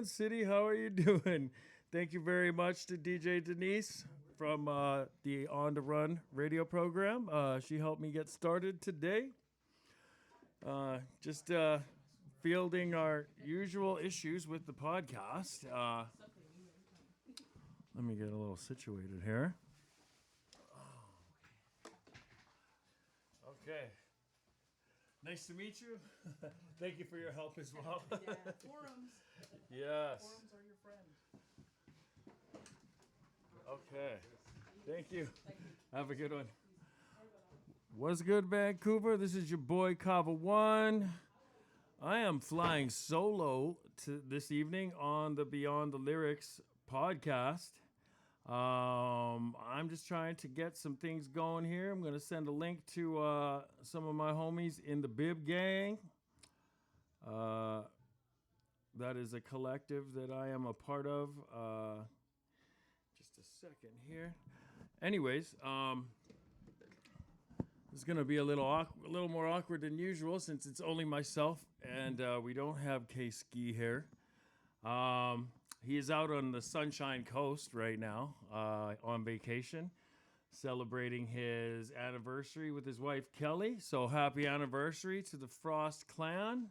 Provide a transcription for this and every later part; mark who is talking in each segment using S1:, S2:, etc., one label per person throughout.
S1: Kansas City. How are you doing? Thank you very much to DJ Denise from the On the Run radio program. She helped me get started today. Just fielding our usual issues with the podcast. Let me get a little situated here. Okay. Nice to meet you. Thank you for your help as well.
S2: Yeah, forums.
S1: Yes.
S2: Forums are your friend.
S1: Okay. Thank you. Have a good one. What's good, Vancouver? This is your boy Kavawon. I am flying solo this evening on the Beyond the Lyrics podcast. I'm just trying to get some things going here. I'm going to send a link to some of my homies in the Bib Gang. That is a collective that I am a part of. Just a second here. Anyways, it's going to be a little more awkward than usual since it's only myself and we don't have K-Ski here. He is out on the Sunshine Coast right now on vacation, celebrating his anniversary with his wife, Kelly. So happy anniversary to the Frost clan.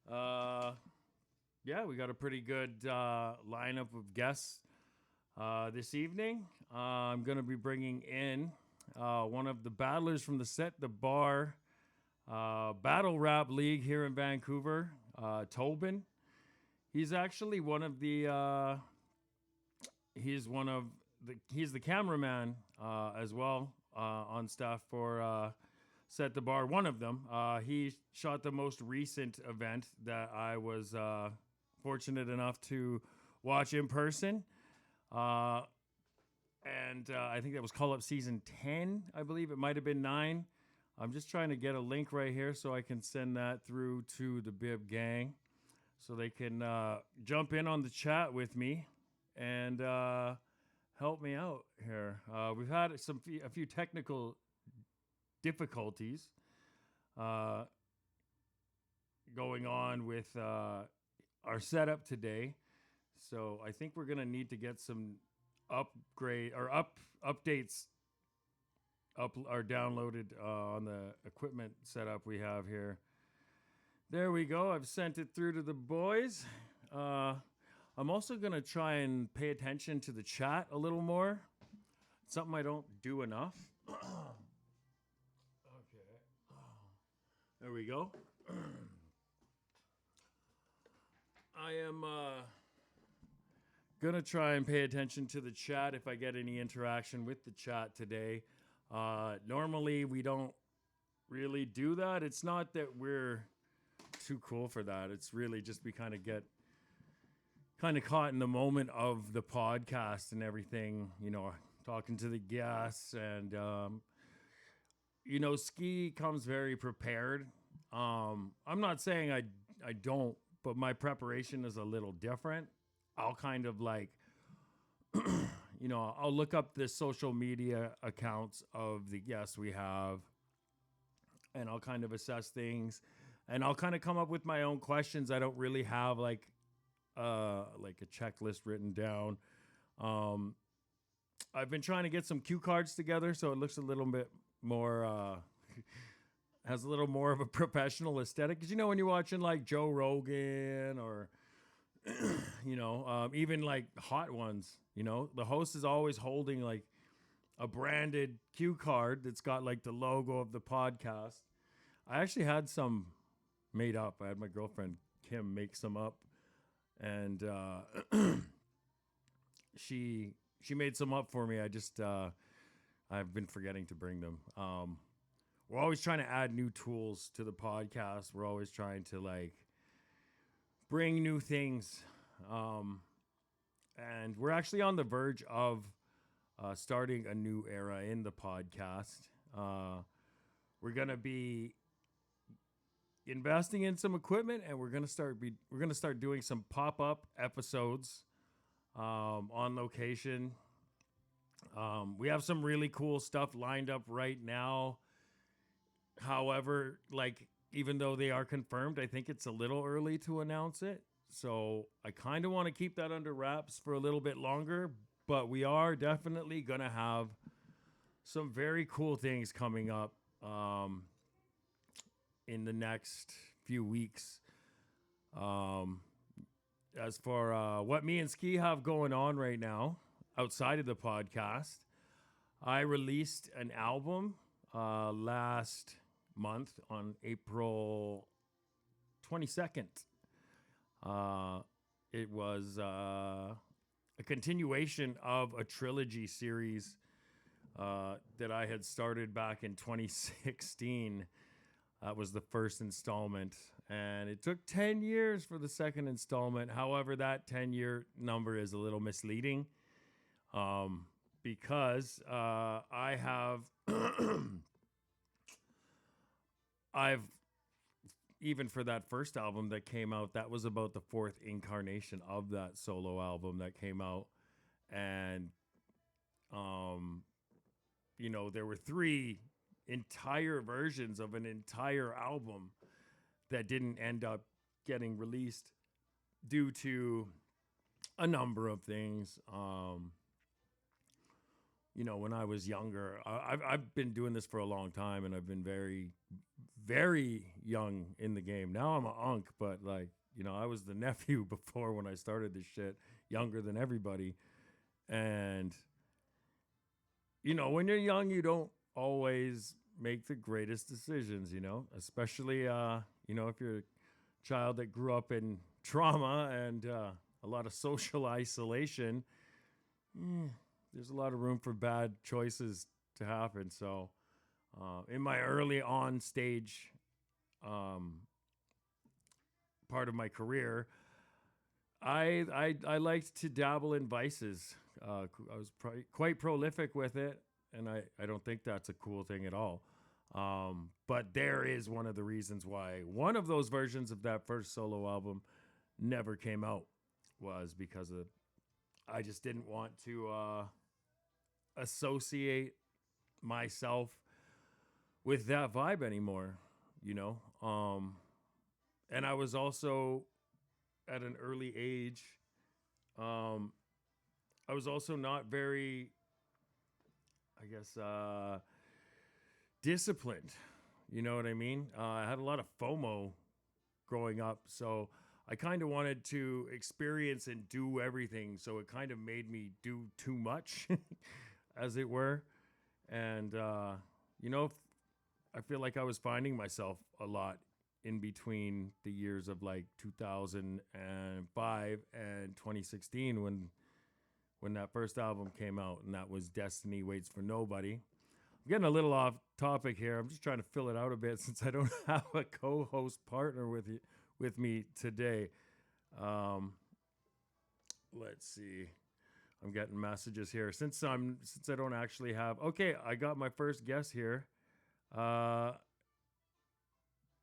S1: Yeah, we got a pretty good lineup of guests this evening. I'm going to be bringing in one of the battlers from the Set the Bar Battle Rap League here in Vancouver, Tobin. He's actually he's the cameraman as well on staff for Set the Bar. One of them. He shot the most recent event that I was fortunate enough to watch in person. And I think that was Call Up Season 10, I believe. It might have been 9. I'm just trying to get a link right here so I can send that through to the Bib Gang so they can jump in on the chat with me and help me out here. We've had a few technical difficulties going on with our setup today. So I think we're going to need to get some updates downloaded on the equipment setup we have here. There we go. I've sent it through to the boys. I'm also going to try and pay attention to the chat a little more. It's something I don't do enough. Okay. There we go. I am going to try and pay attention to the chat if I get any interaction with the chat today. Normally, we don't really do that. It's not that we're too cool for that. It's really just we kind of get caught in the moment of the podcast and everything, talking to the guests. And, Ski comes very prepared. I'm not saying I don't, but my preparation is a little different. I'll kind of like, I'll look up the social media accounts of the guests we have, and I'll kind of assess things, and I'll kind of come up with my own questions. I don't really have like a checklist written down. I've been trying to get some cue cards together, so it looks a little bit more, has a little more of a professional aesthetic. Because, when you're watching like Joe Rogan or, even like hot ones, the host is always holding like a branded cue card that's got like the logo of the podcast. I actually had some made up. I had my girlfriend Kim make some up, and she made some up for me. I just I've been forgetting to bring them. We're always trying to add new tools to the podcast. We're always trying to like bring new things, and we're actually on the verge of starting a new era in the podcast. We're gonna be investing in some equipment, and we're gonna start doing some pop-up episodes on location. We have some really cool stuff lined up right now. However, like even though they are confirmed, I think it's a little early to announce it. So I kind of want to keep that under wraps for a little bit longer, but we are definitely going to have some very cool things coming up in the next few weeks. As for what me and Ski have going on right now outside of the podcast, I released an album last month on April 22nd. It was a continuation of a trilogy series that I had started back in 2016. That was the first installment, and it took 10 years for the second installment. However, that 10-year number is a little misleading because I have I've even for that first album that came out, that was about the fourth incarnation of that solo album that came out. And, there were three entire versions of an entire album that didn't end up getting released due to a number of things. When I was younger, I've been doing this for a long time, and I've been very, very young in the game. Now I'm an unk, but I was the nephew before when I started this shit, younger than everybody. And, when you're young, you don't always make the greatest decisions, especially, if you're a child that grew up in trauma and a lot of social isolation. There's a lot of room for bad choices to happen. So in my early on stage part of my career, I liked to dabble in vices. I was quite prolific with it, and I don't think that's a cool thing at all. But there is one of the reasons why one of those versions of that first solo album never came out was because I just didn't want to associate myself with that vibe anymore, and I was also at an early age. I was also not very, disciplined. You know what I mean? I had a lot of FOMO growing up, so I kind of wanted to experience and do everything. So it kind of made me do too much, as it were. And, I feel like I was finding myself a lot in between the years of 2005 and 2016 when that first album came out, and that was Destiny Waits for Nobody. I'm getting a little off topic here. I'm just trying to fill it out a bit since I don't have a co-host partner with me today. Let's see. I'm getting messages here. Since I don't actually have. Okay, I got my first guest here.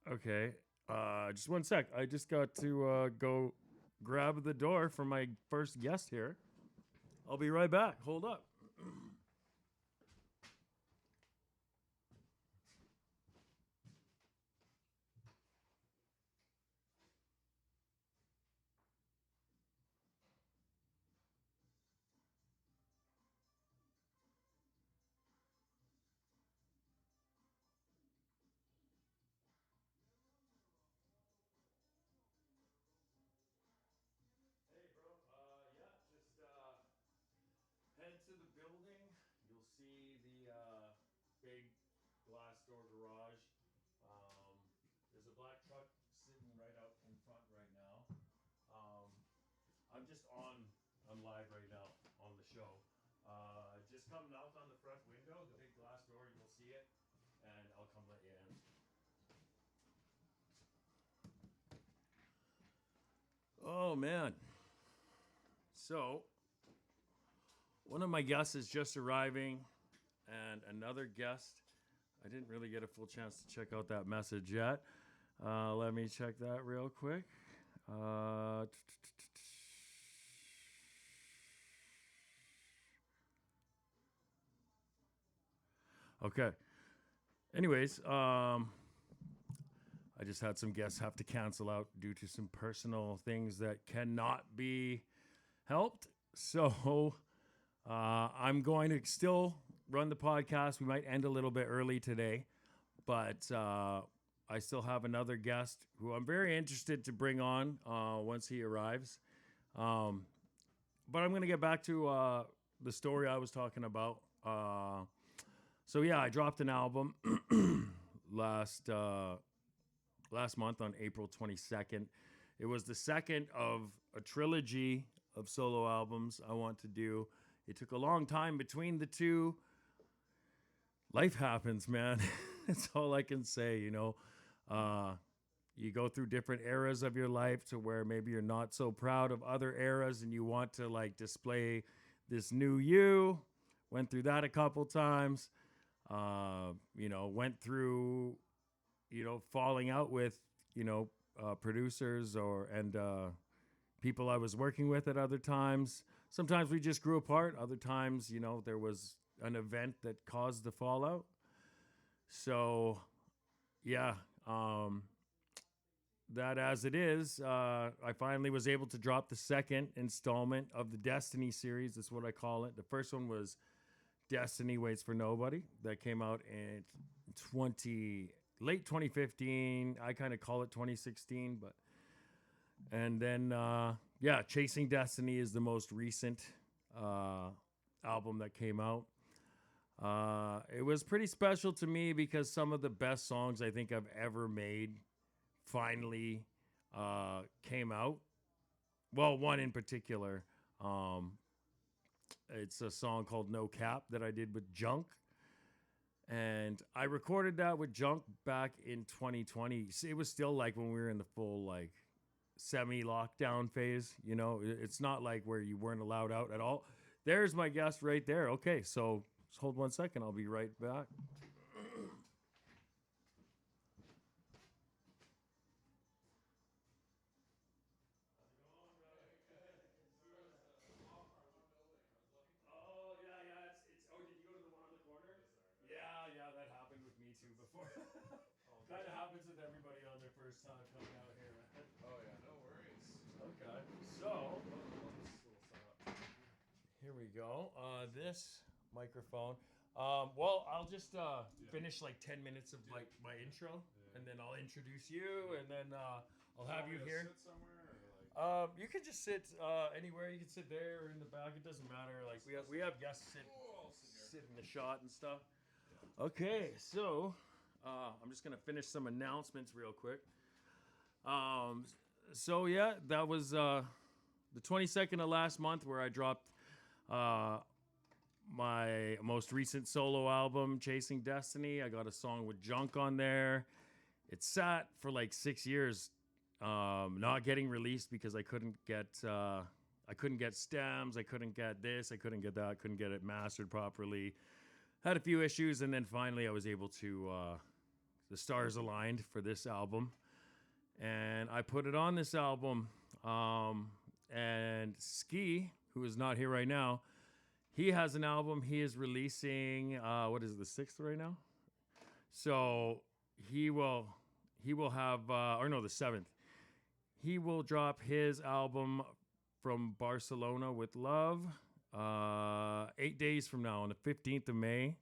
S1: Okay. Just one sec. I just got to go grab the door for my first guest here. I'll be right back. Hold up. Head to the building. You'll see the big glass door garage. There's a black truck sitting right out in front right now. Um, I'm live right now on the show. Just come knock on the front window, the big glass door, you'll see it, and I'll come let you in. Oh, man. So, one of my guests is just arriving, and another guest. I didn't really get a full chance to check out that message yet. Let me check that real quick. Okay. Anyways, I I just had some guests have to cancel out due to some personal things that cannot be helped. So I'm going to still run the podcast. We might end a little bit early today, but I still have another guest who I'm very interested to bring on once he arrives. But I'm going to get back to the story I was talking about. So yeah, I dropped an album last month on April 22nd. It was the second of a trilogy of solo albums I want to do. It took a long time between the two. Life happens, man. That's all I can say, you know. You go through different eras of your life to where maybe you're not so proud of other eras and you want to like display this new you. Went through that a couple times. You know, went through, you know, falling out with, you know, producers and people I was working with at other times. Sometimes we just grew apart. Other times, you know, there was an event that caused the fallout. So, yeah, that as it is, I finally was able to drop the second installment of the Destiny series. That's what I call it. The first one was Destiny Waits for Nobody. That came out in late 2015. I kind of call it 2016, but and then yeah, Chasing Destiny is the most recent album that came out. It was pretty special to me because some of the best songs I think I've ever made finally came out. Well, one in particular. It's a song called No Cap that I did with Junk. And I recorded that with Junk back in 2020. It was still like when we were in the full like semi-lockdown phase. You know, it's not like where you weren't allowed out at all. There's my guest right there. Okay, so just hold 1 second. I'll be right back. Yeah, that happened with me too before. Kind of happens with everybody on their first time coming out here.
S3: Oh yeah, no worries.
S1: Okay, so here we go. This microphone. Well, I'll just finish like 10 minutes of like my intro, and then I'll introduce you, and then I'll have you here.
S3: Sit somewhere or like.
S1: You can just sit anywhere. You can sit there or in the back. It doesn't matter. Like we have guests sit in the shot and stuff. Okay, so I'm just gonna finish some announcements real quick. So yeah, that was the 22nd of last month where I dropped my most recent solo album, Chasing Destiny. I got a song with Junk on there. It sat for like 6 years, not getting released because I couldn't get stems, I couldn't get this, I couldn't get that, I couldn't get it mastered properly. Had a few issues, and then finally I was able to, the stars aligned for this album. And I put it on this album. And Ski, who is not here right now, he has an album he is releasing, what is it, the 6th right now? So he will have, or no, the 7th. He will drop his album From Barcelona with Love 8 days from now on the 15th of May.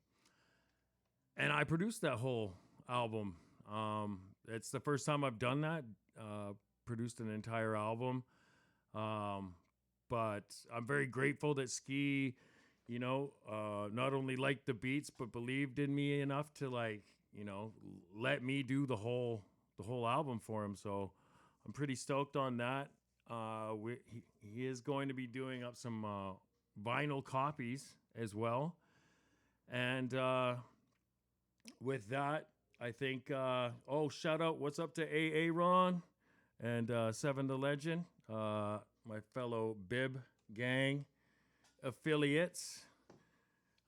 S1: And I produced that whole album. It's the first time I've done that, produced an entire album. But I'm very grateful that Ski, you know, not only liked the beats, but believed in me enough to like, you know, let me do the whole album for him. So I'm pretty stoked on that. He is going to be doing up some vinyl copies as well. And with that, I think, shout out, what's up to AA Ron and Seven the Legend, my fellow Bib gang affiliates.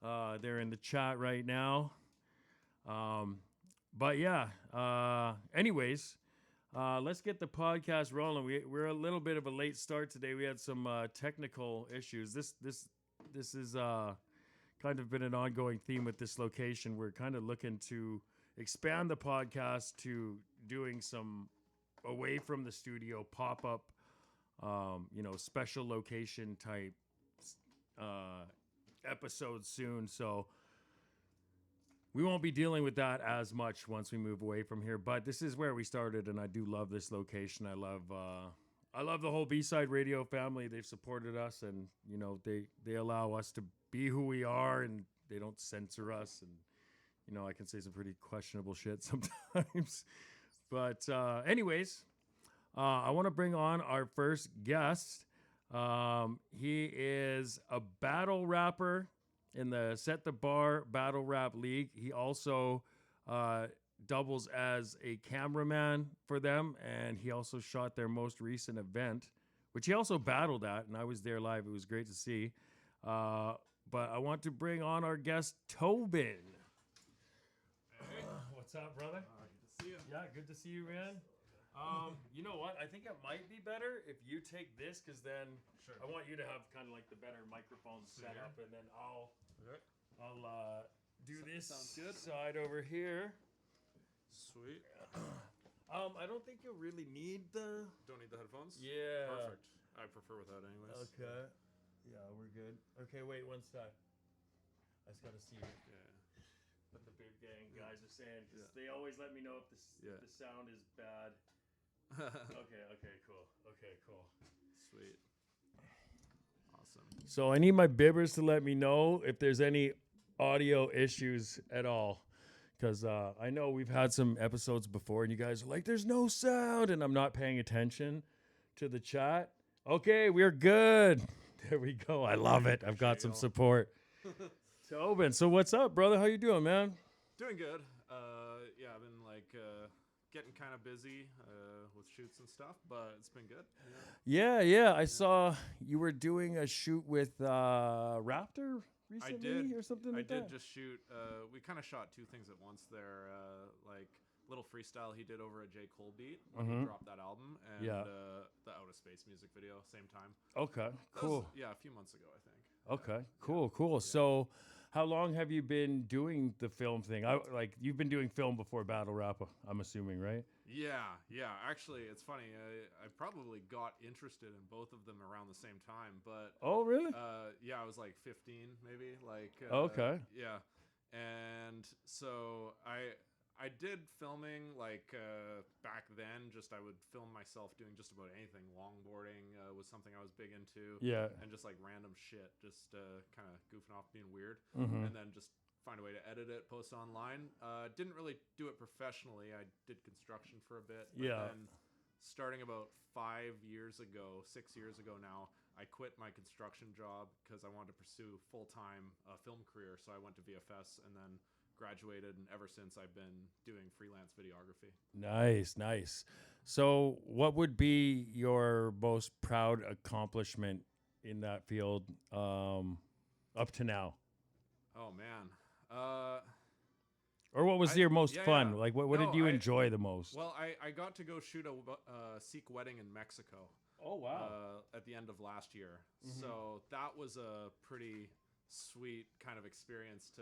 S1: They're in the chat right now. But yeah, anyways, let's get the podcast rolling. We're a little bit of a late start today. We had some technical issues. This is kind of been an ongoing theme with this location. We're kind of looking to expand the podcast to doing some away from the studio pop-up, special location type episodes soon. So we won't be dealing with that as much once we move away from here. But this is where we started, and I do love this location. I love the whole B-Side.Radio family. They've supported us, and they allow us to be who we are, and they don't censor us. And I can say some pretty questionable shit sometimes. But anyways, I want to bring on our first guest. He is a battle rapper in the Set the Bar Battle Rap League. He also doubles as a cameraman for them, and he also shot their most recent event, which he also battled at, and I was there live. It was great to see. But I want to bring on our guest, Tobin.
S3: Hey.
S1: What's up, brother?
S3: Good to see you.
S1: Yeah, good to see you, man. You know what? I think it might be better if you take this, because then
S3: Sure.
S1: I want you to have kind of like the better microphone set up, and then I'll do this
S3: Sounds good.
S1: side over here.
S3: Sweet.
S1: I don't think you'll really need the.
S3: Don't need the headphones?
S1: Yeah.
S3: Perfect. I prefer without anyways.
S1: Okay. Yeah, we're good. Okay, wait one sec. I just gotta see
S3: Yeah.
S1: what the big gang guys are saying, because they always let me know if the sound is bad. Okay, cool.
S3: Sweet. Awesome.
S1: So I need my bibbers to let me know if there's any audio issues at all, because I know we've had some episodes before, and you guys are like, "There's no sound," and I'm not paying attention to the chat. Okay, we're good. There we go. I love it. I've got some support. Tobin, so what's up, brother? How you doing, man?
S3: Doing good. I've been getting kind of busy with shoots and stuff, but it's been good.
S1: Yeah. I saw you were doing a shoot with Raptor recently or something like that.
S3: I did just shoot. We kind of shot two things at once there. Little freestyle he did over at J. Cole Beat when he dropped that album, and the Out of Space music video same time.
S1: Okay,
S3: That
S1: cool.
S3: was, a few months ago, I think.
S1: Okay, cool. So, how long have you been doing the film thing? You've been doing film before battle rap, I'm assuming, right?
S3: Yeah. Actually, it's funny. I probably got interested in both of them around the same time, but
S1: Oh, really?
S3: I was like 15, maybe.
S1: Okay.
S3: Yeah, and so I did filming back then. I would film myself doing just about anything. Longboarding was something I was big into.
S1: Yeah.
S3: And just like random shit, just kind of goofing off, being weird,
S1: Mm-hmm.
S3: and then just find a way to edit it, post online. Didn't really do it professionally. I did construction for a bit. But then starting about 6 years ago now, I quit my construction job because I wanted to pursue full-time film career. So I went to VFS and then graduated, and ever since I've been doing freelance videography.
S1: Nice. So, what would be your most proud accomplishment in that field up to now?
S3: Oh man.
S1: Or what was your most fun?
S3: Yeah.
S1: Like, what did you enjoy the most?
S3: Well, I got to go shoot a Sikh wedding in Mexico.
S1: Oh, wow.
S3: At the end of last year. So that was a pretty sweet kind of experience to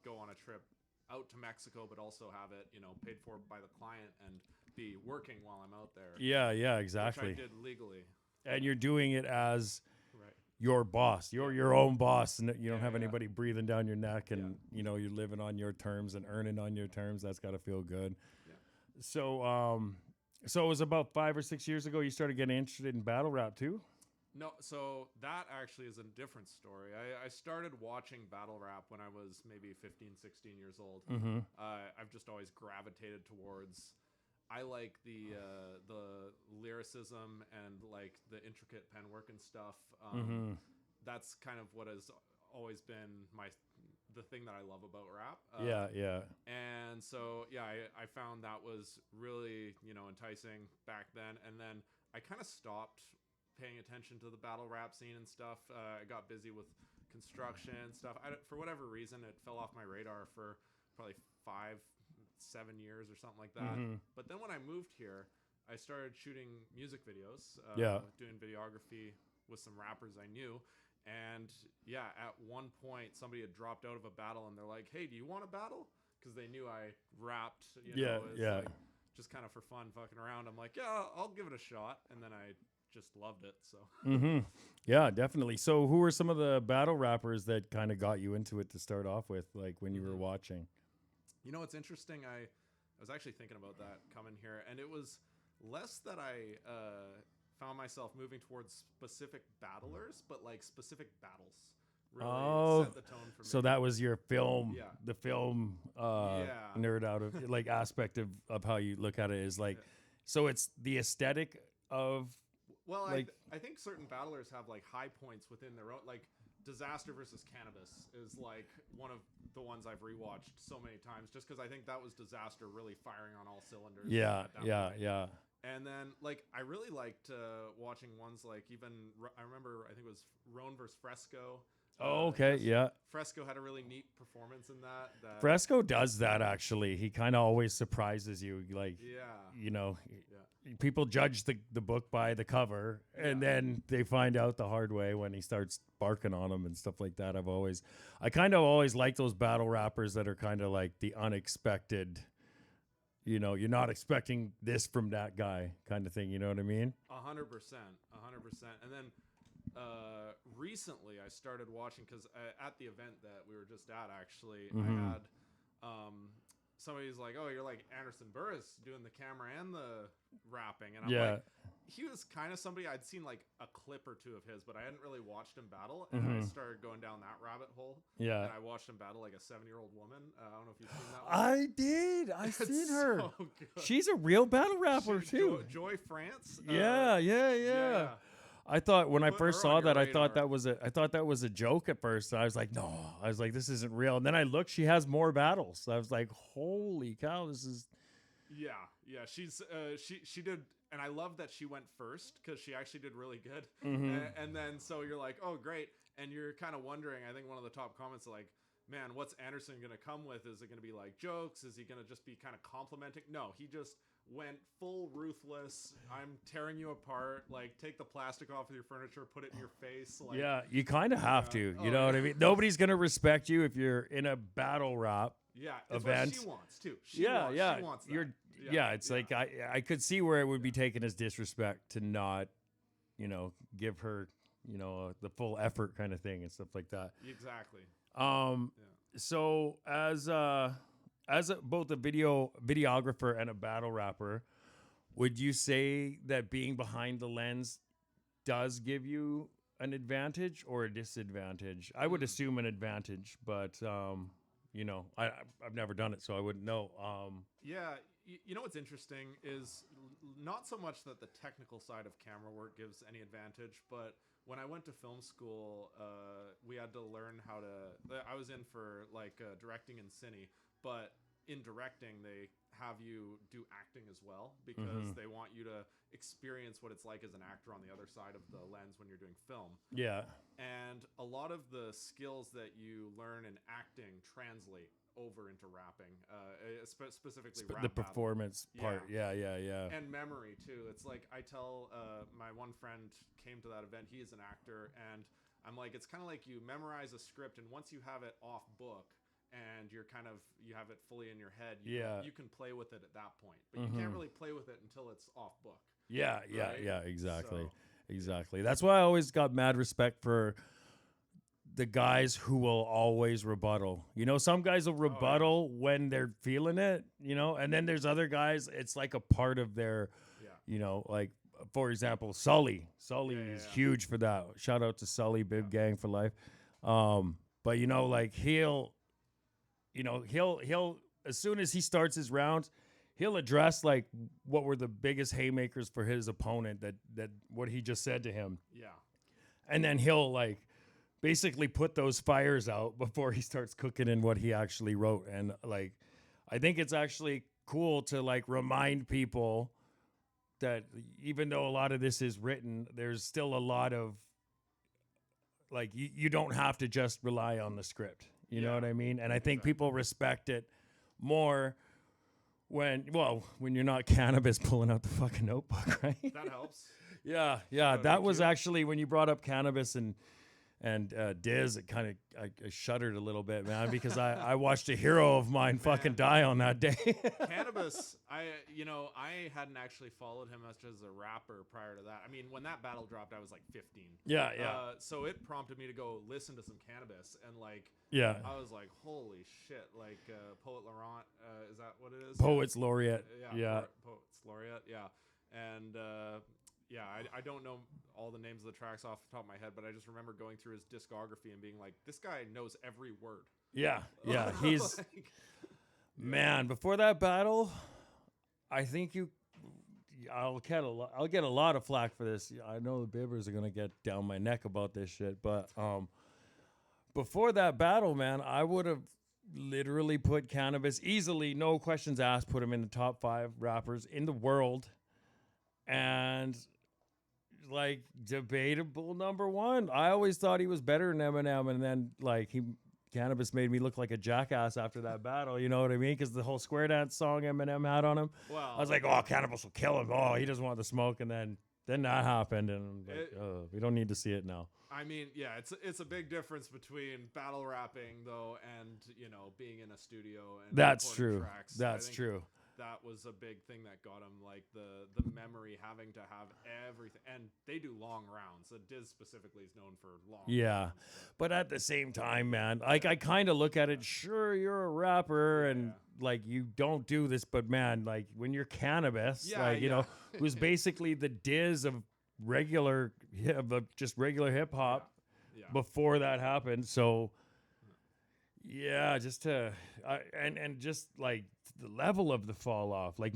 S3: go on a trip out to Mexico, but also have it, paid for by the client and be working while I'm out there.
S1: Yeah, exactly.
S3: Which I did legally.
S1: And you're doing it as
S3: Right.
S1: your boss. You're your own boss, and you don't have
S3: Yeah.
S1: anybody breathing down your neck, and you're living on your terms and earning on your terms. That's got to feel good.
S3: Yeah.
S1: So it was about 5 or 6 years ago you started getting interested in battle rap too?
S3: No, so that actually is a different story. I started watching battle rap when I was maybe 15, 16 years old.
S1: Mm-hmm.
S3: I've just always gravitated towards. I like the lyricism and like the intricate pen work and stuff. That's kind of what has always been the thing that I love about rap.
S1: Yeah.
S3: And so I found that was really enticing back then, and then I kind of stopped paying attention to the battle rap scene and stuff. I got busy with construction and stuff. For whatever reason, it fell off my radar for probably 5-7 years or something like that. But then when I moved here, I started shooting music videos, doing videography with some rappers I knew. And at one point, somebody had dropped out of a battle, and they're like, "Hey, do you want a battle?" Because they knew I rapped. Like, just kind of for fun, fucking around. I'm like, yeah, I'll give it a shot, and then I just loved it. So
S1: Yeah, definitely. So who were some of the battle rappers that kind of got you into it to start off with, like when you were watching?
S3: You know, it's interesting. I was actually thinking about that coming here, and it was less that I found myself moving towards specific battlers, but like specific battles really set the tone for me.
S1: So that was your film,
S3: Yeah.
S1: the film nerd out of like aspect of how you look at it is like, so it's the aesthetic of.
S3: Well,
S1: like,
S3: I think certain battlers have like high points within their own. Like Disaster versus Cannabis is like one of the ones I've rewatched so many times, just because I think that was Disaster really firing on all cylinders.
S1: Yeah,
S3: at that point.
S1: yeah.
S3: And then like I really liked watching ones like even I remember I think it was Roan versus Fresco.
S1: Oh, okay, yeah.
S3: Fresco had a really neat performance in that.
S1: Fresco does that actually. He kind of always surprises you, like you know. People judge the book by the cover, and then they find out the hard way when he starts barking on them and stuff like that. I kind of always like those battle rappers that are kind of like the unexpected. You know, you're not expecting this from that guy, kind of thing. You know what I mean?
S3: 100%. And then recently, I started watching because at the event that we were just at, actually, I had somebody's like, "Oh, you're like Anderson Burris doing the camera and the rapping," and I'm like, he was kind of somebody I'd seen like a clip or two of his, but I hadn't really watched him battle, and I started going down that rabbit hole.
S1: Yeah,
S3: and I watched him battle like a 7-year-old woman. I don't know if you've seen that one.
S1: I did. I seen her.
S3: So good.
S1: She's a real battle rapper too.
S3: Joy France.
S1: Yeah. I thought when I
S3: Put
S1: first
S3: her on
S1: saw
S3: your
S1: that, I thought
S3: radar.
S1: that was a joke at first. I was like, no. I was like, this isn't real. And then I looked, she has more battles. I was like, holy cow, this is.
S3: Yeah. She's she did, and I love that she went first because she actually did really good. And then so you're like, oh great, and you're kind of wondering. I think one of the top comments are like, man, what's Anderson gonna come with? Is it gonna be like jokes? Is he gonna just be kind of complimenting? No, he just went full ruthless. I'm tearing you apart. Like, take the plastic off of your furniture, put it in your face. Like,
S1: Yeah, you kind of have to. You know what I mean? Nobody's gonna respect you if you're in a battle rap.
S3: Yeah, it's
S1: event.
S3: what she wants too. She wants that.
S1: It's like I could see where it would be taken as disrespect to not, you know, give her, you know, the full effort kind of thing and stuff like that.
S3: Exactly.
S1: So as both a videographer and a battle rapper, would you say that being behind the lens does give you an advantage or a disadvantage? I would assume an advantage, but you know, I've never done it, so I wouldn't know.
S3: Yeah, you know what's interesting is not so much that the technical side of camera work gives any advantage, but when I went to film school, we had to learn how to. I was in for like directing and cine, but in directing they have you do acting as well because they want you to experience what it's like as an actor on the other side of the lens when you're doing film.
S1: Yeah.
S3: And a lot of the skills that you learn in acting translate over into rapping, specifically rap
S1: the
S3: battle.
S1: performance part. Yeah.
S3: And memory too. It's like I tell my one friend came to that event. He is an actor, and I'm like, it's kind of like you memorize a script, and once you have it off book and you have it fully in your head, you can play with it at that point, but you can't really play with it until it's off book.
S1: Yeah,
S3: right?
S1: exactly.
S3: So,
S1: Exactly. That's why I always got mad respect for the guys who will always rebuttal. You know, some guys will rebuttal when they're feeling it, you know, and then there's other guys, it's like a part of their, you know, like, for example, Sully. Sully is huge for that. Shout out to Sully, Bib Gang for life. But, you know, like he'll as soon as he starts his rounds, he'll address like what were the biggest haymakers for his opponent that what he just said to him.
S3: Yeah.
S1: And then he'll like basically put those fires out before he starts cooking in what he actually wrote. And like, I think it's actually cool to like remind people that even though a lot of this is written, there's still a lot of like, you don't have to just rely on the script. You know what I mean? And I think people respect it more when you're not cannabis pulling out the fucking notebook, right?
S3: That helps.
S1: Yeah. That was actually when you brought up cannabis and And Diz, it kind of I shuddered a little bit, man, because I watched a hero of mine fucking die on that day.
S3: Cannabis, I hadn't actually followed him much as a rapper prior to that. I mean, when that battle dropped, I was like 15.
S1: Yeah.
S3: So it prompted me to go listen to some Cannabis, and like,
S1: Yeah.
S3: I was like, holy shit! Like, Poet Laurent, is that what it is?
S1: Poets Laureate. Yeah.
S3: Poets Laureate. Yeah, and I don't know all the names of the tracks off the top of my head, but I just remember going through his discography and being like, this guy knows every word.
S1: Yeah. He's man. Before that battle, I think I'll get a lot of flack for this. I know the Bibbers are gonna get down my neck about this shit, but before that battle, man, I would have literally put Cannabis easily, no questions asked, put him in the top 5 rappers in the world, and like debatable number 1. I always thought he was better than Eminem, and then like Cannabis made me look like a jackass after that battle. You know what I mean? Because the whole Square Dance song Eminem had on him.
S3: Well,
S1: I was like, oh, Cannabis will kill him. Oh, he doesn't want the smoke, and then that happened, and I'm like, oh, we don't need to see it now.
S3: I mean, yeah, it's a big difference between battle rapping though and being in a studio and
S1: That's
S3: recording
S1: true.
S3: tracks.
S1: That's true.
S3: That was a big thing that got him, like the memory, having to have everything, and they do long rounds. So Diz specifically is known for long.
S1: Yeah,
S3: rounds,
S1: but at the same time, man, like I kind of look at it. Sure, you're a rapper, and like you don't do this, but man, like when you're Cannabis, who's basically the Diz of just regular hip hop before that happened. So yeah, just to and just like the level of the fall off. Like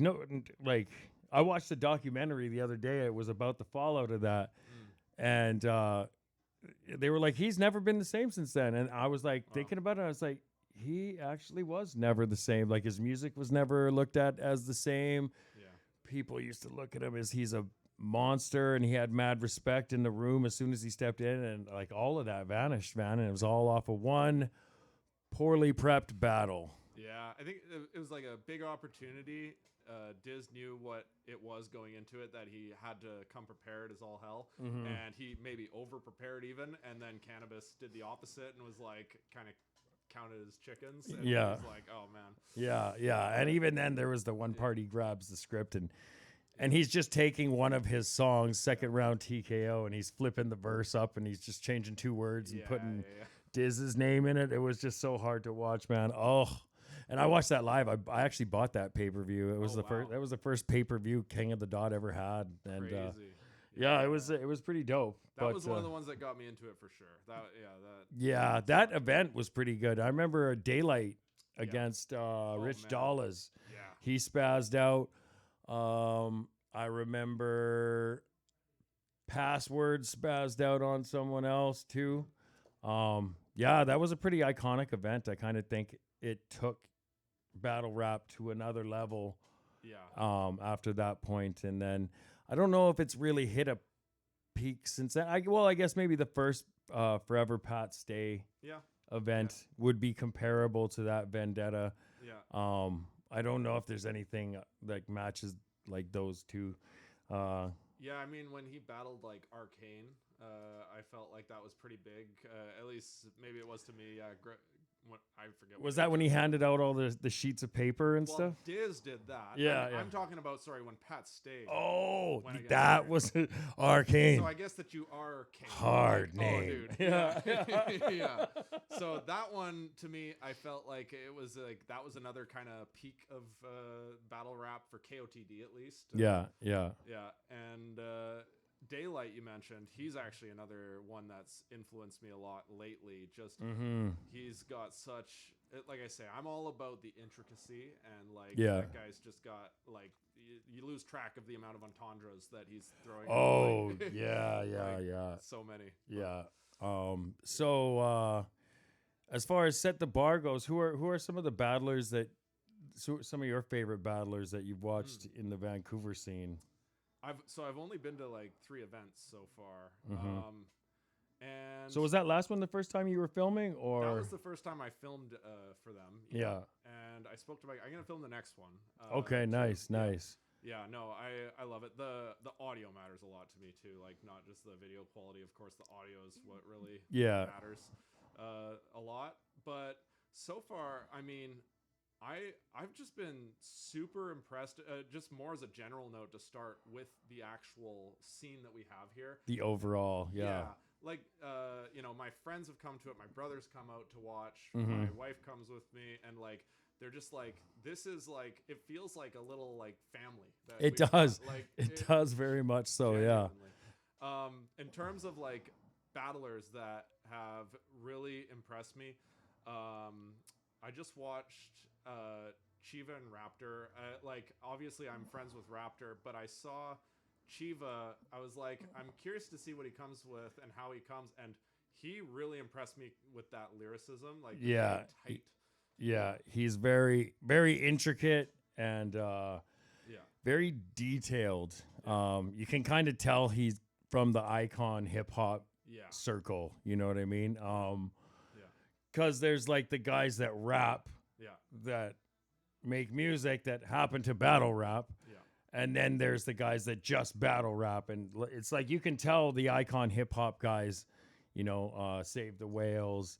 S1: I watched a documentary the other day. It was about the fallout of that, and they were like, he's never been the same since then. And I was like thinking about it. I was like, he actually was never the same. Like his music was never looked at as the same. Yeah. People used to look at him as he's a monster, and he had mad respect in the room as soon as he stepped in, and like all of that vanished, man. And it was all off of one poorly prepped battle.
S3: Yeah, I think it was like a big opportunity. Diz knew what it was going into it, that he had to come prepared as all hell, and he maybe over prepared even, and then Cannabis did the opposite and was like kind of counted his chickens. And he was like, oh man.
S1: Yeah. And even then there was the one part he grabs the script and he's just taking one of his songs, Second Round TKO, and he's flipping the verse up, and he's just changing 2 words and putting Diz's name in it. It was just so hard to watch, man. Oh, and I watched that live. I actually bought that pay-per-view. It was first. That was the first pay-per-view King of the Dot ever had, and it was pretty dope.
S3: That was one of the ones that got me into it for sure.
S1: That event was pretty good. I remember Daylight against Rich Dollars.
S3: Yeah,
S1: he spazzed out. I remember Password spazzed out on someone else too. That was a pretty iconic event. I kind of think it took battle rap to another level. After that point, and then I don't know if it's really hit a peak since then. I guess maybe the first Forever Pat Stay event would be comparable to that Vendetta. I don't know if there's anything like matches like those two.
S3: I mean, when he battled like Arcane, I felt like that was pretty big. At least maybe it was to me. I forget.
S1: Was that when he handed out all the sheets of paper and stuff?
S3: Diz did that. I'm talking about, when Pat stayed.
S1: Oh, that was Arcane.
S3: So I guess that you are Kane.
S1: Hard name.
S3: Oh, dude. Yeah. So that one, to me, I felt like it was like, that was another kind of peak of battle rap for KOTD at least.
S1: Yeah.
S3: And Daylight, you mentioned, he's actually another one that's influenced me a lot lately. Just he's got such, like I say, I'm all about the intricacy, and like that guy's just got like you lose track of the amount of entendres that he's throwing.
S1: Oh,
S3: like,
S1: yeah.
S3: So many.
S1: Yeah. So as far as Set the Bar goes, who are some of the battlers some of your favorite battlers that you've watched in the Vancouver scene?
S3: I've only been to like 3 events so far. And
S1: so was that last one the first time you were filming, or
S3: that was the first time I filmed for them?
S1: Yeah.
S3: And I spoke to I'm gonna film the next one.
S1: Okay, nice.
S3: Yeah, no, I love it. The audio matters a lot to me too. Like not just the video quality. Of course, the audio is what really matters a lot. But so far, I mean, I've just been super impressed. Just more as a general note to start with the actual scene that we have here.
S1: The overall,
S3: Like my friends have come to it. My brothers come out to watch.
S1: Mm-hmm.
S3: My wife comes with me, and like they're just like, this is like, it feels like a little like family.
S1: It does. Like it does very much so.
S3: Genuinely.
S1: Yeah.
S3: In terms of like battlers that have really impressed me, I just watched Chiva and Raptor. Like obviously I'm friends with Raptor, but I saw Chiva. I was like, I'm curious to see what he comes with and how he comes, and he really impressed me with that lyricism. Like
S1: yeah,
S3: tight.
S1: Yeah, he's very, very intricate and very detailed. You can kind of tell he's from the icon hip hop circle. You know what I mean? Because there's like the guys that rap, that make music that happen to battle rap. And then there's the guys that just battle rap. And it's like you can tell the icon hip hop guys, Save the Whales,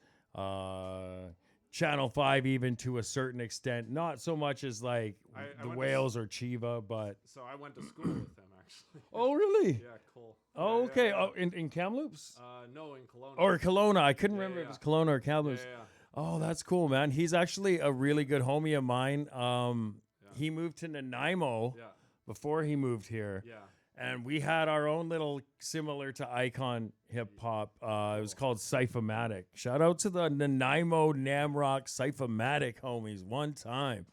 S1: Channel 5 even to a certain extent. Not so much as like the Whales or Chiva, but...
S3: So I went to school with him, actually.
S1: Oh, really?
S3: Yeah, cool.
S1: Oh, okay. Oh, in Kamloops?
S3: No, in Kelowna.
S1: Or Kelowna. I couldn't remember if it was Kelowna or Kamloops.
S3: Yeah.
S1: Oh, that's cool, man. He's actually a really good homie of mine. He moved to Nanaimo before he moved here.
S3: Yeah.
S1: And we had our own little similar to icon hip hop. It was called Cyphomatic. Shout out to the Nanaimo Namrock Cyphomatic homies one time.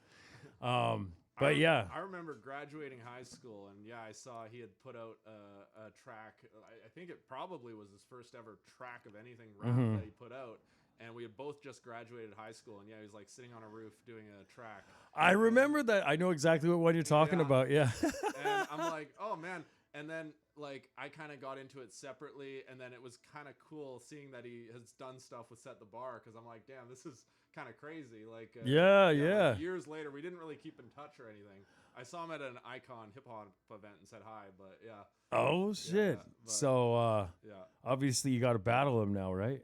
S1: But
S3: I remember graduating high school, and I saw he had put out a track. I think it probably was his first ever track of anything rap that he put out. And we had both just graduated high school, and he was like sitting on a roof doing a track.
S1: I remember that. I know exactly what one you're talking about. Yeah.
S3: And I'm like, oh man. And then like I kind of got into it separately, and then it was kind of cool seeing that he has done stuff with Set the Bar, because I'm like, damn, this is kind of crazy. Like like years later, we didn't really keep in touch or anything. I saw him at an Icon hip hop event and said hi, but
S1: Oh shit!
S3: But,
S1: so obviously you got to battle him now, right?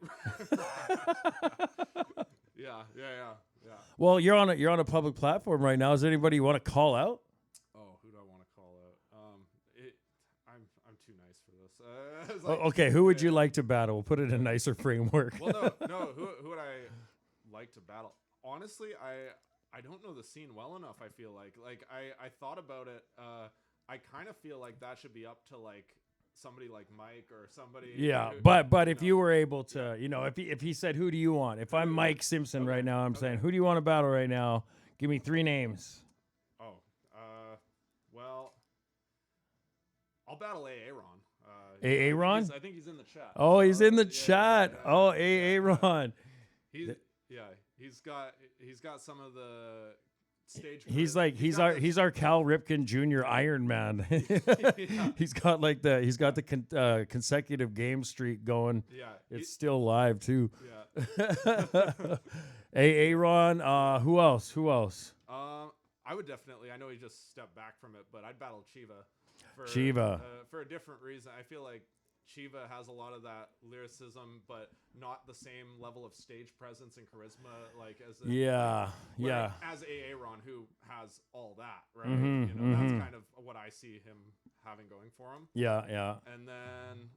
S3: yeah.
S1: Well, you're on a public platform right now. Is there anybody you want to call out?
S3: Oh, who do I want to call out? I'm too nice for this. Like,
S1: okay, who would you like to battle? We'll put it in a nicer framework.
S3: Well, no. Who would I like to battle? Honestly, I don't know the scene well enough. I feel like I thought about it. I kind of feel like that should be up to like somebody like Mike or somebody.
S1: Yeah,
S3: who,
S1: but if you were able to, if he said, who do you want? If I'm Mike Simpson right now, I'm saying, who do you want to battle right now? Give me 3 names.
S3: Oh, well, I'll battle Aaron.
S1: Aaron?
S3: I think he's in the chat.
S1: Oh, he's in the chat. Yeah. Oh, Aaron.
S3: He's got some of the stage.
S1: He's our Cal Ripken Jr. Iron Man. He's got the consecutive game streak going.
S3: Yeah,
S1: it's still live too.
S3: Yeah.
S1: Aaron. Who else?
S3: I would definitely. I know he just stepped back from it, but I'd battle Chiva. For a different reason. I feel like Chiva has a lot of that lyricism, but not the same level of stage presence and charisma, like as as Aaron, who has all that, right? That's kind of what I see him having going for him.
S1: Yeah.
S3: And then,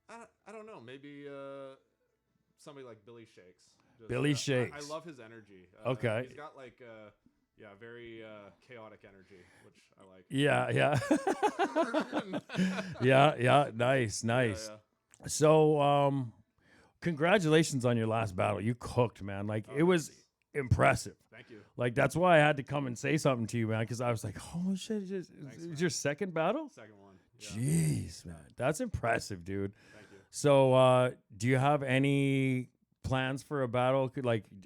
S3: I don't know, maybe somebody like Billy Shakes.
S1: Billy Shakes.
S3: I love his energy.
S1: Okay.
S3: He's got like very chaotic energy, which I like.
S1: Yeah. Nice.
S3: Yeah.
S1: So, congratulations on your last battle. You cooked, man. Like it was impressive.
S3: Thank you.
S1: Like that's why I had to come and say something to you, man, because I was like, holy shit, is your second battle?
S3: Second one. Yeah.
S1: Jeez, man. That's impressive, dude.
S3: Thank you.
S1: So, do you have any plans for a battle?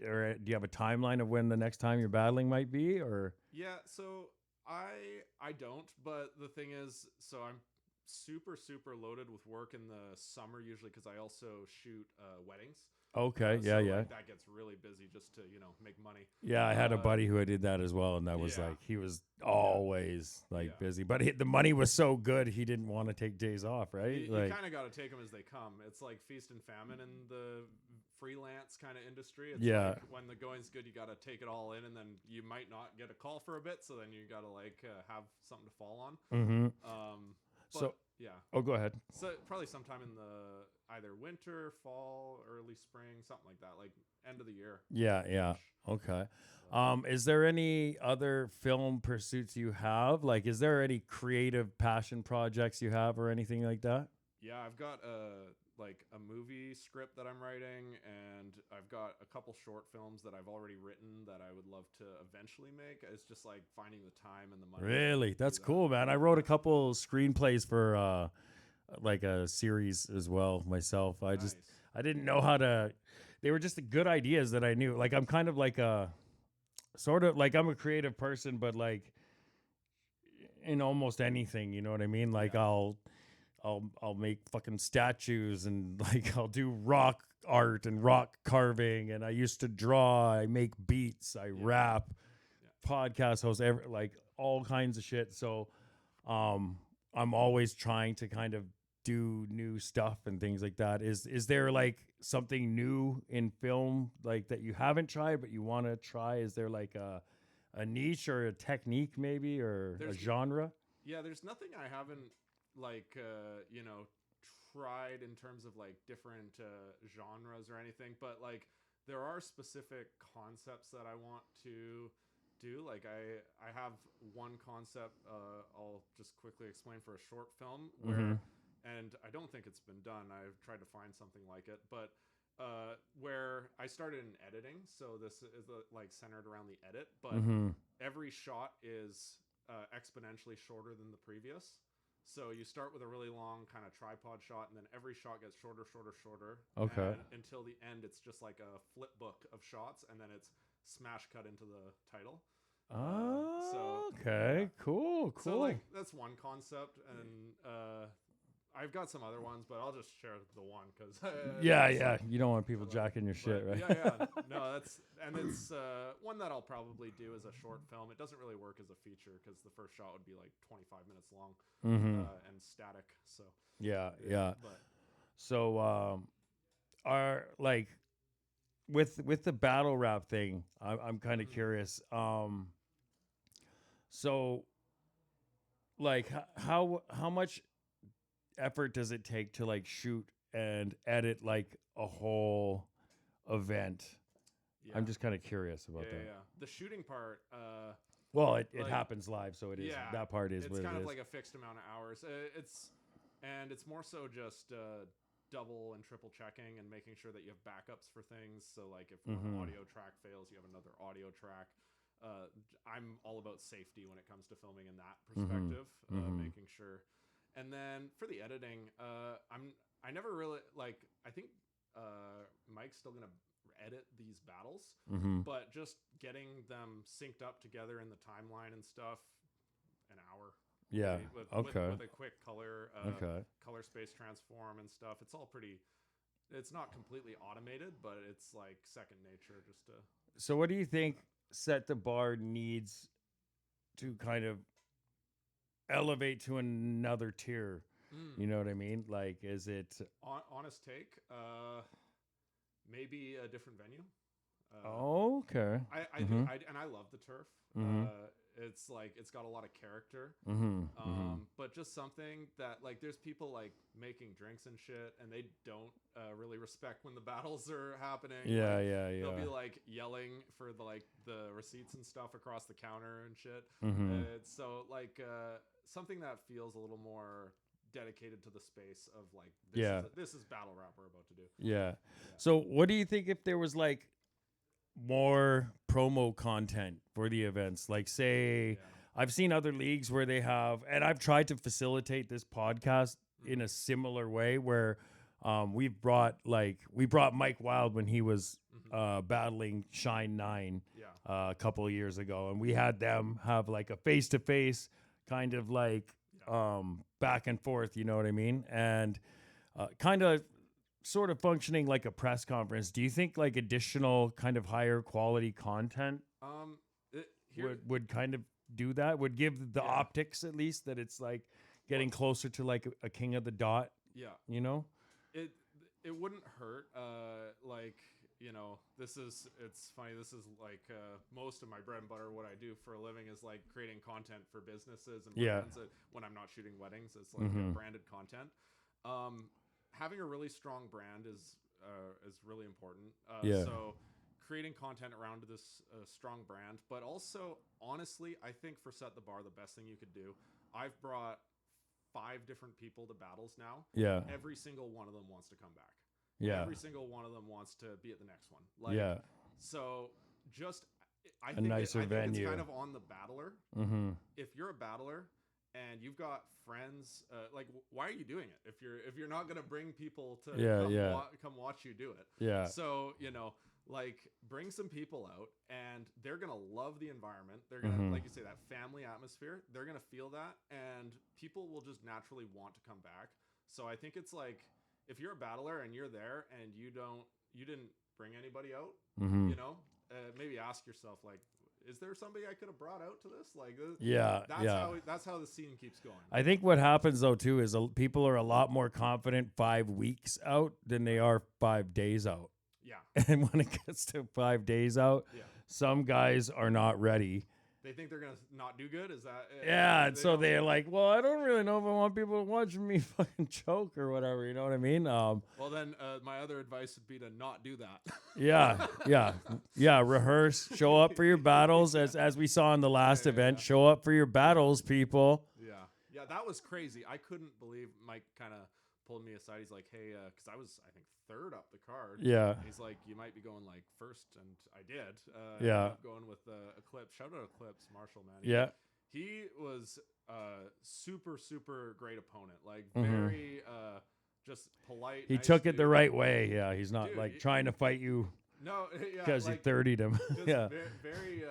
S1: Or do you have a timeline of when the next time you're battling might be? Or
S3: yeah, so I don't, but the thing is, so I'm super loaded with work in the summer usually because I also shoot weddings.
S1: Okay.
S3: So
S1: Yeah.
S3: like, that gets really busy just to make money.
S1: Yeah, I had a buddy who did that as well, and that was
S3: Yeah.
S1: like he was always like
S3: Yeah.
S1: busy, but the money was so good he didn't want to take days off, right?
S3: You
S1: Like,
S3: kind of got to take them as they come. It's like feast and famine in the freelance kind of industry. It's
S1: Yeah.
S3: like when the going's good, you got to take it all in, and then you might not get a call for a bit, so then you got to like have something to fall on.
S1: mm-hmm.
S3: But,
S1: So-
S3: yeah.
S1: Oh, go ahead.
S3: So probably sometime in the either winter, fall, early spring, something like that, like end of the year.
S1: Yeah. Okay. Is there any other film pursuits you have? Like, is there any creative passion projects you have or anything like that?
S3: Yeah, I've got a movie script that I'm writing, and I've got a couple short films that I've already written that I would love to eventually make. It's just like finding the time and the money.
S1: Really?
S3: to do
S1: That's
S3: that.
S1: cool, man. I wrote a couple screenplays for like a series as well myself.
S3: Nice.
S1: I didn't know how to. They were just the good ideas that I knew. Like I'm kind of like a sort of like I'm a creative person, but like in almost anything, you know what I mean? Like
S3: Yeah.
S1: I'll make fucking statues and like I'll do rock art and rock carving, and I used to draw. I make beats. I rap, podcast host, like all kinds of shit. So, I'm always trying to kind of do new stuff and things like that. Is there like something new in film like that you haven't tried but you want to try? Is there like a niche or a technique maybe or a genre?
S3: Yeah, there's nothing I haven't like tried in terms of like different genres or anything, but like there are specific concepts that I want to do. Like I have one concept I'll just quickly explain for a short film where and I don't think it's been done. I've tried to find something like it, but where I started in editing, so this is like centered around the edit, but every shot is exponentially shorter than the previous. So you start with a really long kind of tripod shot, and then every shot gets shorter.
S1: Okay.
S3: And until the end, it's just like a flip book of shots, and then it's smash cut into the title.
S1: Okay. Cool.
S3: So like that's one concept, and I've got some other ones, but I'll just share the one because
S1: yeah. You don't want people jacking your shit, right?
S3: Yeah. No, it's one that I'll probably do as a short film. It doesn't really work as a feature because the first shot would be like 25 minutes long and static. So
S1: Yeah.
S3: But
S1: So, are like with the battle rap thing, I'm kind of curious. So, like, how much effort does it take to like shoot and edit like a whole event?
S3: yeah.
S1: I'm just kind of curious about that.
S3: Yeah. The shooting part.
S1: Well, it
S3: Like-
S1: happens live, so it is.
S3: Yeah,
S1: That part is
S3: it's
S1: what
S3: kind
S1: it
S3: of
S1: is.
S3: like a fixed amount of hours. It's more so just double and triple checking and making sure that you have backups for things. So like if one audio track fails, you have another audio track. I'm all about safety when it comes to filming in that perspective, making sure. And then for the editing, I never really like. I think Mike's still gonna edit these battles, but just getting them synced up together in the timeline and stuff, an hour.
S1: Yeah.
S3: With a quick color space transform and stuff. It's all pretty. It's not completely automated, but it's like second nature. Just to.
S1: So, what do you think Set the Bar needs to kind of elevate to another tier? You know what I mean? Like, is it
S3: Honest take? Maybe a different venue.
S1: okay?
S3: I do, and I love the turf. It's like it's got a lot of character. But just something that like there's people like making drinks and shit, and they don't really respect when the battles are happening.
S1: Yeah,
S3: like,
S1: yeah.
S3: They'll be like yelling for the receipts and stuff across the counter and shit. So like something that feels a little more dedicated to the space of like this is battle rap we're about to do.
S1: Yeah. So what do you think if there was like more promo content for the events? Like say I've seen other leagues where they have, and I've tried to facilitate this podcast in a similar way where we brought Mike Wild when he was battling Shine 9 a couple of years ago, and we had them have like a face-to-face kind of like back and forth, you know what I mean? And kind of sort of functioning like a press conference. Do you think like additional kind of higher quality content would kind of do that? Would give the optics at least that it's like getting closer to like a king of the dot,
S3: Yeah.
S1: you know?
S3: It wouldn't hurt. Like, you know, it's funny. This is like most of my bread and butter. What I do for a living is like creating content for businesses and brands. When I'm not shooting weddings, it's like branded content. Having a really strong brand is really important. So creating content around this strong brand, but also honestly, I think for Set the Bar, the best thing you could do. I've brought 5 different people to battles now.
S1: Yeah.
S3: Every single one of them wants to come back.
S1: Yeah.
S3: Every single one of them wants to be at the next one. Like, so just, I think it's kind of on the battler.
S1: Mm-hmm.
S3: If you're a battler and you've got friends, like, why are you doing it? If you're not going to bring people to come watch you do it.
S1: Yeah.
S3: So, you know, like, bring some people out and they're going to love the environment. They're going to, like you say, that family atmosphere. They're going to feel that and people will just naturally want to come back. So I think it's like, if you're a battler and you're there and you didn't bring anybody out, you know, maybe ask yourself, like, is there somebody I could have brought out to this? Like, that's how the scene keeps going.
S1: I think what happens though too is people are a lot more confident 5 weeks out than they are 5 days out.
S3: Yeah.
S1: And when it gets to 5 days out, some guys are not ready.
S3: They think they're going to not do good? Is that...
S1: and so they're like, well, I don't really know if I want people to watch me fucking choke or whatever, you know what I mean?
S3: Well, then my other advice would be to not do that.
S1: Yeah, rehearse, show up for your battles, as we saw in the last event. Show up for your battles, people.
S3: Yeah, that was crazy. I couldn't believe Mike kind of pulled me aside. He's like, hey, because I was, I think, 3rd up the card.
S1: Yeah.
S3: He's like, you might be going like 1st, and I did.
S1: Yeah.
S3: Ended up going with Eclipse. Shout out Eclipse, Marshall, man. He was super, super great opponent. Like, very just polite.
S1: He
S3: nice
S1: took it
S3: dude.
S1: the right way. Yeah, he's not like trying to fight you.
S3: No,
S1: because
S3: like,
S1: he 30'd him.
S3: Just very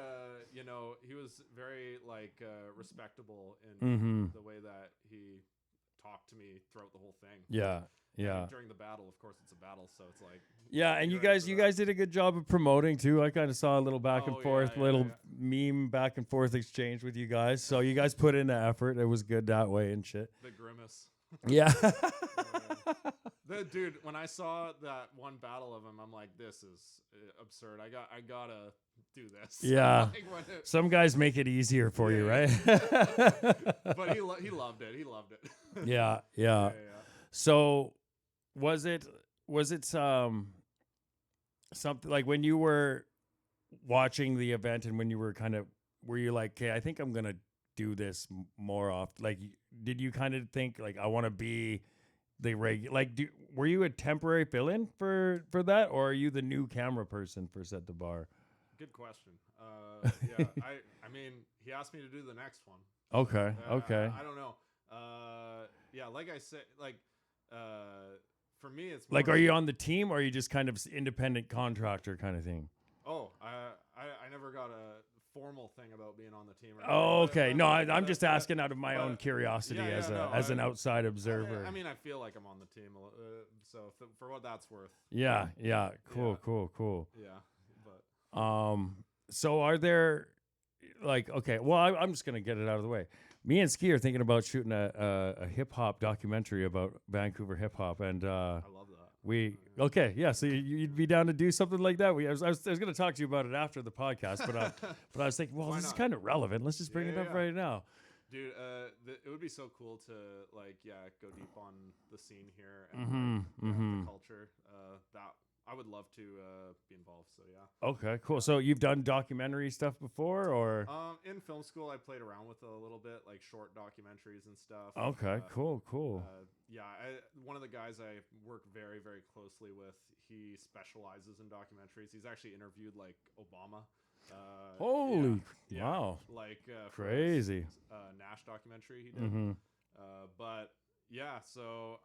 S3: you know, he was very like respectable in the way that he talked to me throughout the whole thing.
S1: Yeah.
S3: And during the battle, of course, it's a battle, so it's like.
S1: Yeah, and you guys did a good job of promoting too. I kind of saw a little back and forth, meme back and forth exchange with you guys. So you guys put in the effort. It was good that way and shit.
S3: The grimace.
S1: Yeah.
S3: Dude, when I saw that one battle of him, I'm like, this is absurd. I gotta do this.
S1: Yeah. Some guys make it easier for you, right?
S3: But he loved it. He loved it.
S1: Yeah. So was it something like when you were watching the event and when you were were you like, okay, I think I'm gonna do this more often? Like, did you kind of think like, I want to be the were you a temporary fill-in for that, or are you the new camera person for Set the Bar?
S3: Good question. Yeah, I mean, he asked me to do the next one.
S1: Okay.
S3: I don't know. Yeah, like I said, like for me, it's more
S1: like, are you on the team, or are you just kind of independent contractor kind of thing?
S3: Oh, I never got a formal thing about being on the team.
S1: Oh, okay. No, I'm just asking out of my own curiosity as an outside observer.
S3: I mean, I feel like I'm on the team, so for what that's worth.
S1: Yeah. Cool.
S3: Yeah, but
S1: so are there okay? Well, I'm just gonna get it out of the way. Me and Ski are thinking about shooting a hip hop documentary about Vancouver hip hop, and
S3: I love that.
S1: So you'd be down to do something like that. I was going to talk to you about it after the podcast, but I was thinking, well, this is kind of relevant. Let's just bring it up right now.
S3: Dude, it would be so cool to go deep on the scene here and the culture. That I would love to be involved. So yeah.
S1: Okay, cool. So you've done documentary stuff before, or?
S3: In film school, I played around with it a little bit, like short documentaries and stuff.
S1: Okay, cool.
S3: One of the guys I work very, very closely with, he specializes in documentaries. He's actually interviewed like Obama.
S1: Wow!
S3: Like
S1: crazy
S3: Nash documentary he did. But yeah, so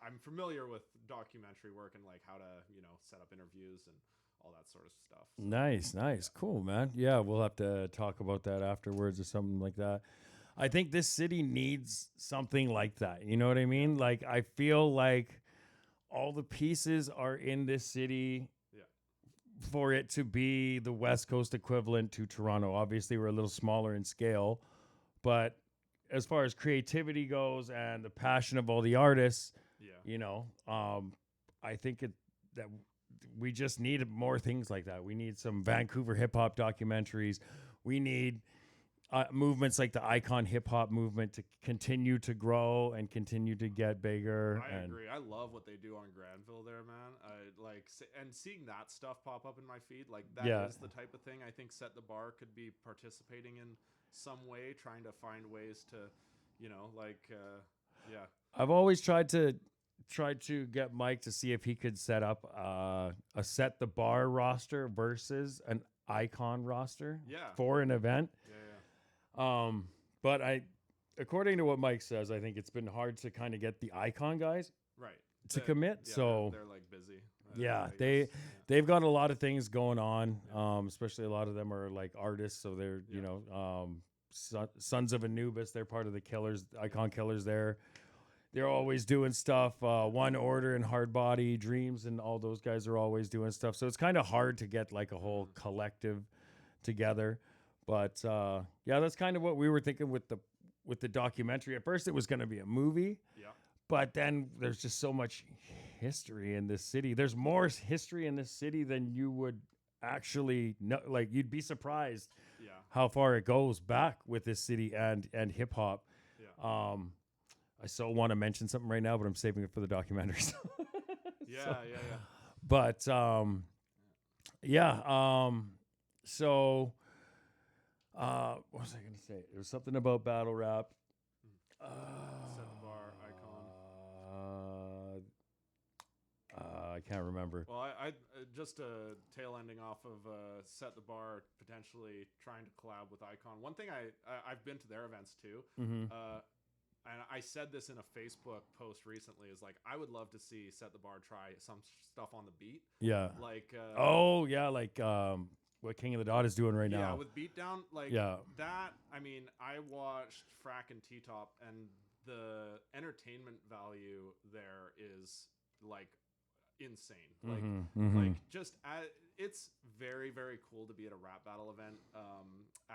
S3: I'm familiar with documentary work and like how to set up interviews and all that sort of stuff. So,
S1: nice, cool, man. Yeah, we'll have to talk about that afterwards or something like that. I think this city needs something like that. You know what I mean? Like, I feel like all the pieces are in this city
S3: Yeah.
S1: for it to be the West Coast equivalent to Toronto. Obviously, we're a little smaller in scale, but as far as creativity goes and the passion of all the artists,
S3: Yeah.
S1: you know, I think that we just need more things like that. We need some Vancouver hip hop documentaries. We need movements like the Icon hip hop movement to continue to grow and continue to get bigger.
S3: I
S1: and
S3: agree. I love what they do on Granville there, man. And seeing that stuff pop up in my feed, like that is the type of thing I think Set the Bar could be participating in some way, trying to find ways to, yeah.
S1: I've always tried to get Mike to see if he could set up a Set the Bar roster versus an Icon roster for an event. But according to what Mike says, I think it's been hard to kind of get the Icon guys to commit.
S3: Yeah,
S1: so
S3: they're like busy.
S1: They've got a lot of things going on. Especially a lot of them are like artists, so they're Sons of Anubis. They're part of the Killers, Icon Killers. They're always doing stuff. One Order and Hard Body Dreams, and all those guys are always doing stuff. So it's kind of hard to get like a whole collective together. But that's kind of what we were thinking with the documentary. At first, it was going to be a movie.
S3: Yeah.
S1: But then there's just so much history in this city. There's more history in this city than you would actually know. Like, you'd be surprised how far it goes back with this city and hip hop.
S3: Yeah.
S1: I so want to mention something right now, but I'm saving it for the documentary.
S3: Yeah.
S1: But so what was I going to say? It was something about battle rap.
S3: Set the Bar, Icon.
S1: I can't remember.
S3: Well, I just tail ending off of Set the Bar, potentially trying to collab with Icon. One thing I've been to their events too.
S1: Mm-hmm.
S3: And I said this in a Facebook post recently, is like, I would love to see Set the Bar try some stuff on the beat.
S1: Yeah.
S3: Like,
S1: what King of the Dot is doing right now.
S3: Yeah, with Beatdown, that, I mean, I watched Frack and T-Top, and the entertainment value there is, like, insane. Like, just, it's very, very cool to be at a rap battle event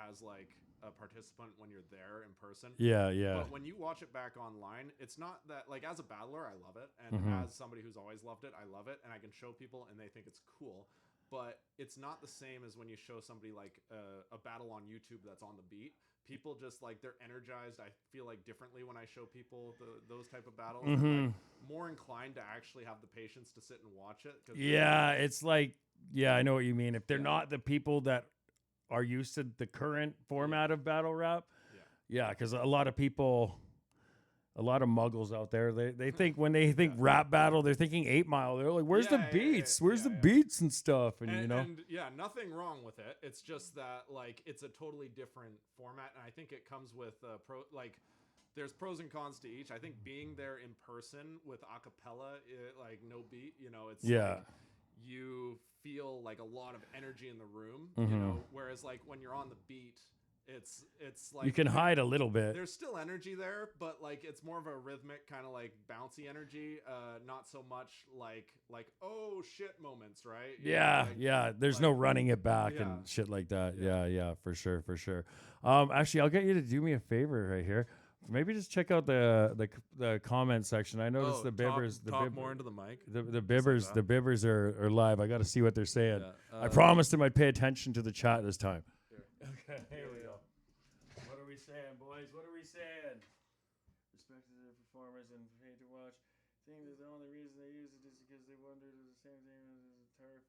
S3: as, like, a participant when you're there in person.
S1: Yeah.
S3: But when you watch it back online, it's not that, like, as a battler, I love it. And as somebody who's always loved it, I love it. And I can show people and they think it's cool. But it's not the same as when you show somebody like a battle on YouTube that's on the beat. People just, like, they're energized. I feel like differently when I show people those type of battles. They're, like, more inclined to actually have the patience to sit and watch it.
S1: It's like, I know what you mean. If they're not the people that are used to the current format of battle rap. Yeah, because a lot of muggles out there, they think when they think rap battle, they're thinking 8 Mile. They're like, where's the beats? Where's the beats and stuff? And
S3: nothing wrong with it. It's just that, like, it's a totally different format. And I think it comes with there's pros and cons to each. I think being there in person with acapella, like no beat, it's like, you feel like a lot of energy in the room, you know, whereas like when you're on the beat, it's like
S1: you can hide a little bit.
S3: There's still energy there, but like it's more of a rhythmic kind of like bouncy energy, not so much like oh shit moments, right?
S1: There's no running it back and shit like that. Yeah, for sure. Actually, I'll get you to do me a favor right here. Maybe just check out the comment section. I noticed the Bibbers.
S3: Talk more into the mic.
S1: The Bibbers.
S3: Like
S1: the Bibbers are live. I got to see what they're saying.
S3: Yeah.
S1: I promised them I'd pay attention to the chat this time. Okay, here we go. What are we saying, boys? What are we saying? Respect to the performers and pay to watch. I think the only reason they use it is because they wondered the same thing as the turf.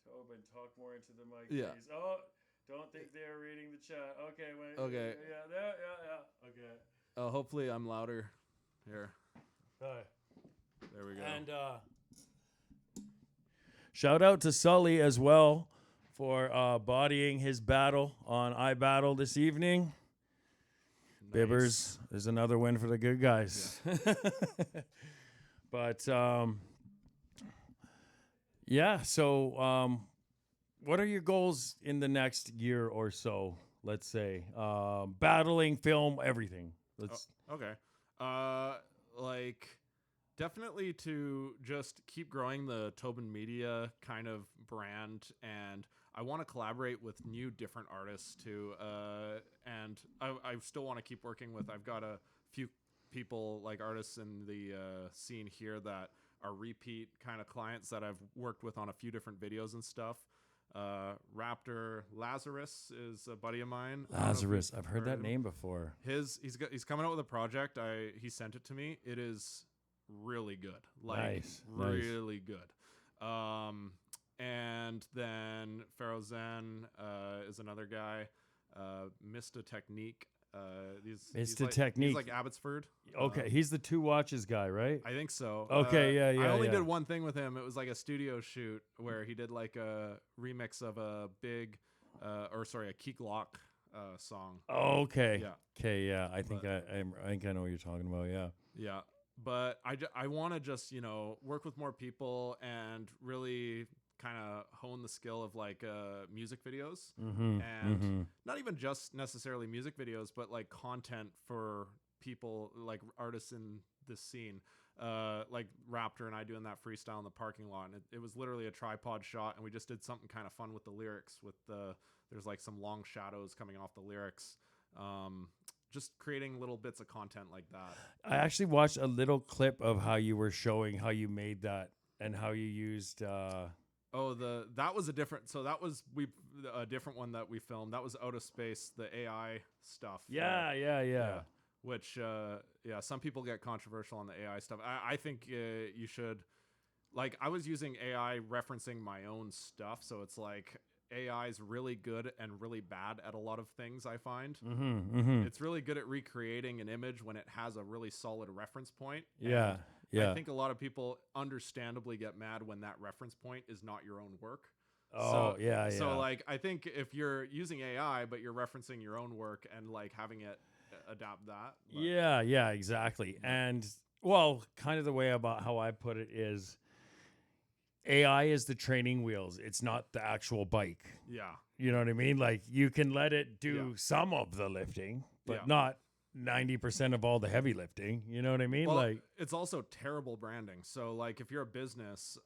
S1: Tobin, talk more into the mic, please. Oh. Don't think they're reading the chat. Okay, wait.
S3: Okay.
S1: Yeah. Okay.
S3: Hopefully I'm louder here.
S1: Hi.
S3: There we go.
S1: And shout out to Sully as well for bodying his battle on iBattle this evening.
S3: Nice.
S1: Bibbers is another win for the good guys. But so what are your goals in the next year or so? let's say? Battling, film, everything. Let's.
S3: Okay. Like definitely to just keep growing the Tobin Media kind of brand, and I want to collaborate with new different artists too. And I still want to keep working with. I've got a few people like artists in the scene here that are repeat kind of clients that I've worked with on a few different videos and stuff. Raptor Lazarus is a buddy of mine.
S1: Lazarus, I've heard that
S3: him.
S1: name before.
S3: He's coming out with a project. He sent it to me. It is really good. Like
S1: Nice.
S3: really good. And then Pharaoh Zen is another guy. Mista Technique. He's like Abbotsford.
S1: Okay, he's the 2 Watches guy, right?
S3: I think so.
S1: Okay, yeah.
S3: I only
S1: yeah.
S3: did one thing with him. It was like a studio shoot where he did like a remix of a a Key Glock song.
S1: Oh, okay.
S3: Yeah.
S1: Okay, yeah. I think I know what you're talking about. Yeah.
S3: Yeah. But I want to just, work with more people and really kind of hone the skill of like music videos and not even just necessarily music videos, but like content for people like artists in this scene, like Raptor and I doing that freestyle in the parking lot. And it was literally a tripod shot, and we just did something kind of fun with the lyrics. There's like some long shadows coming off the lyrics. Just creating little bits of content like that.
S1: I actually watched a little clip of how you were showing how you made that and how you used.
S3: That was a different. So that was a different one that we filmed. That was Out of Space, the AI stuff.
S1: Yeah.
S3: Which some people get controversial on the AI stuff. I think you should. Like, I was using AI referencing my own stuff, so it's like AI is really good and really bad at a lot of things, I find. It's really good at recreating an image when it has a really solid reference point.
S1: Yeah.
S3: I think a lot of people understandably get mad when that reference point is not your own work.
S1: Oh, yeah.
S3: So, like, I think if you're using AI, but you're referencing your own work and, like, having it adapt that.
S1: Yeah, exactly. And, well, kind of the way about how I put it is AI is the training wheels. It's not the actual bike.
S3: Yeah.
S1: You know what I mean? Like, you can let it do some of the lifting, but not 90% of all the heavy lifting. You know what I mean?
S3: Well,
S1: like,
S3: it's also terrible branding. So, like, if you're a business